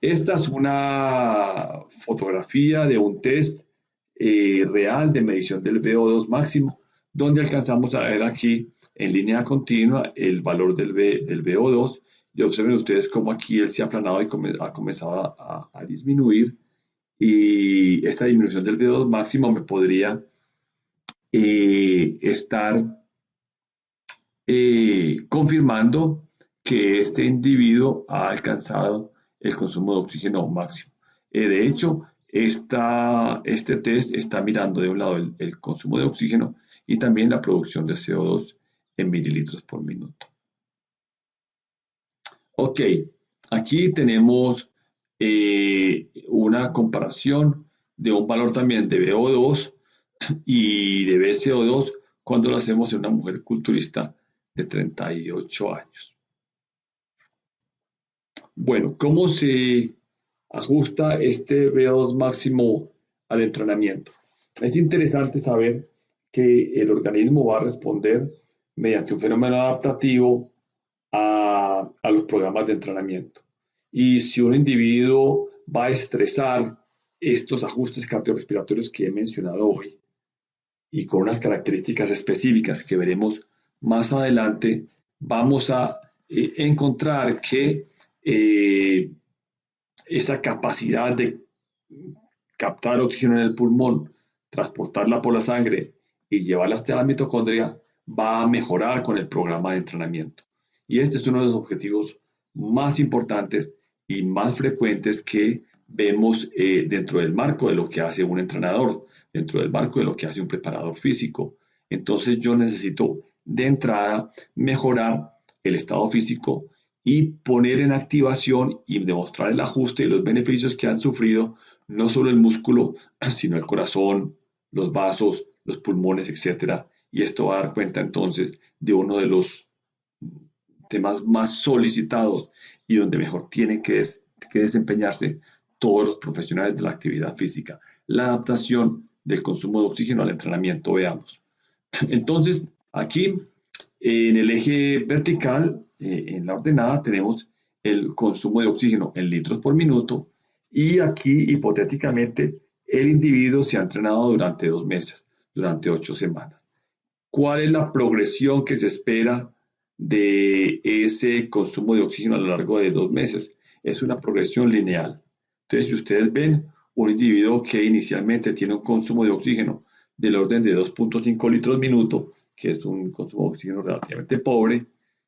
esta es una fotografía de un test real de medición del VO2 máximo, donde alcanzamos a ver aquí en línea continua el valor del VO2 y observen ustedes cómo aquí él se ha aplanado y ha comenzado a disminuir y esta disminución del VO2 máximo me podría estar confirmando que este individuo ha alcanzado el consumo de oxígeno máximo. De hecho, este test está mirando de un lado el consumo de oxígeno y también la producción de CO2 en mililitros por minuto. Ok, aquí tenemos una comparación de un valor también de VO2 y de BCO2 cuando lo hacemos en una mujer culturista de 38 años. Bueno, ¿cómo se ajusta este VO2 máximo al entrenamiento? Es interesante saber que el organismo va a responder mediante un fenómeno adaptativo a los programas de entrenamiento. Y si un individuo va a estresar estos ajustes cardiorrespiratorios que he mencionado hoy, y con unas características específicas que veremos más adelante, vamos a encontrar que esa capacidad de captar oxígeno en el pulmón, transportarla por la sangre y llevarla hasta la mitocondria va a mejorar con el programa de entrenamiento. Y este es uno de los objetivos más importantes y más frecuentes que vemos dentro del marco de lo que hace un entrenador, dentro del marco de lo que hace un preparador físico. Entonces yo necesito de entrada mejorar el estado físico y poner en activación y demostrar el ajuste y los beneficios que han sufrido no solo el músculo, sino el corazón, los vasos, los pulmones, etcétera. Y esto va a dar cuenta entonces de uno de los temas más solicitados y donde mejor tienen que desempeñarse todos los profesionales de la actividad física. La adaptación del consumo de oxígeno al entrenamiento, veamos. Entonces, aquí en el eje vertical, en la ordenada, tenemos el consumo de oxígeno en litros por minuto y aquí, hipotéticamente, el individuo se ha entrenado durante 2 meses, durante 8 semanas. ¿Cuál es la progresión que se espera de ese consumo de oxígeno a lo largo de 2 meses? Es una progresión lineal. Entonces, si ustedes ven un individuo que inicialmente tiene un consumo de oxígeno del orden de 2.5 litros minuto, que es un consumo de oxígeno relativamente pobre,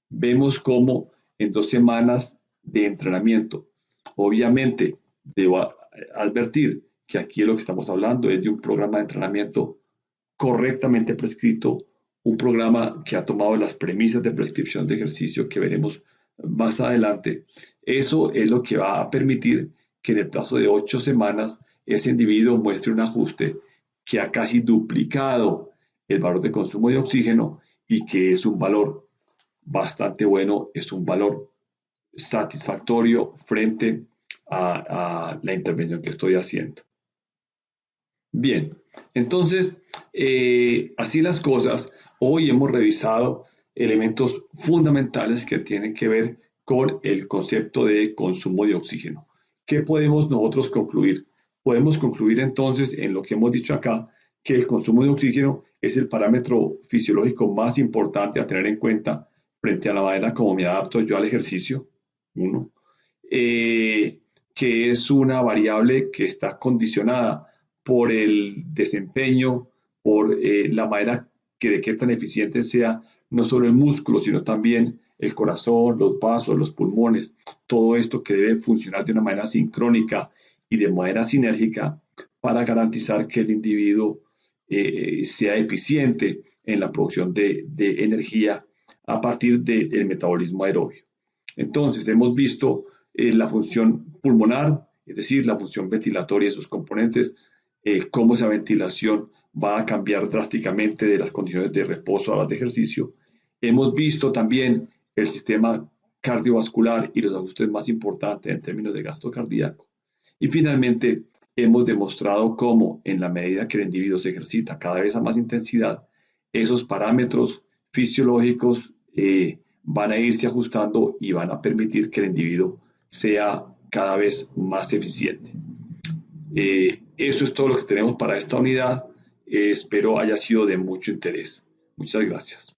vemos cómo en 2 semanas de entrenamiento, obviamente debo advertir que aquí lo que estamos hablando es de un programa de entrenamiento correctamente prescrito, un programa que ha tomado las premisas de prescripción de ejercicio que veremos más adelante. Eso es lo que va a permitir que en el plazo de 8 semanas ese individuo muestre un ajuste que ha casi duplicado el valor de consumo de oxígeno y que es un valor bastante bueno, es un valor satisfactorio frente a la intervención que estoy haciendo. Bien, entonces, así las cosas, hoy hemos revisado elementos fundamentales que tienen que ver con el concepto de consumo de oxígeno. ¿Qué podemos nosotros concluir? Podemos concluir entonces en lo que hemos dicho acá, que el consumo de oxígeno es el parámetro fisiológico más importante a tener en cuenta frente a la manera como me adapto yo al ejercicio. Uno, que es una variable que está condicionada por el desempeño, por la manera que de qué tan eficiente sea no solo el músculo, sino también el corazón, los vasos, los pulmones, todo esto que debe funcionar de una manera sincrónica y de manera sinérgica para garantizar que el individuo sea eficiente en la producción de energía a partir del metabolismo aerobio. Entonces, hemos visto la función pulmonar, es decir, la función ventilatoria y sus componentes, cómo esa ventilación va a cambiar drásticamente de las condiciones de reposo a las de ejercicio. Hemos visto también el sistema cardiovascular y los ajustes más importantes en términos de gasto cardíaco. Y finalmente, hemos demostrado cómo en la medida que el individuo se ejercita cada vez a más intensidad, esos parámetros fisiológicos van a irse ajustando y van a permitir que el individuo sea cada vez más eficiente. Eso es todo lo que tenemos para esta unidad. Espero haya sido de mucho interés. Muchas gracias.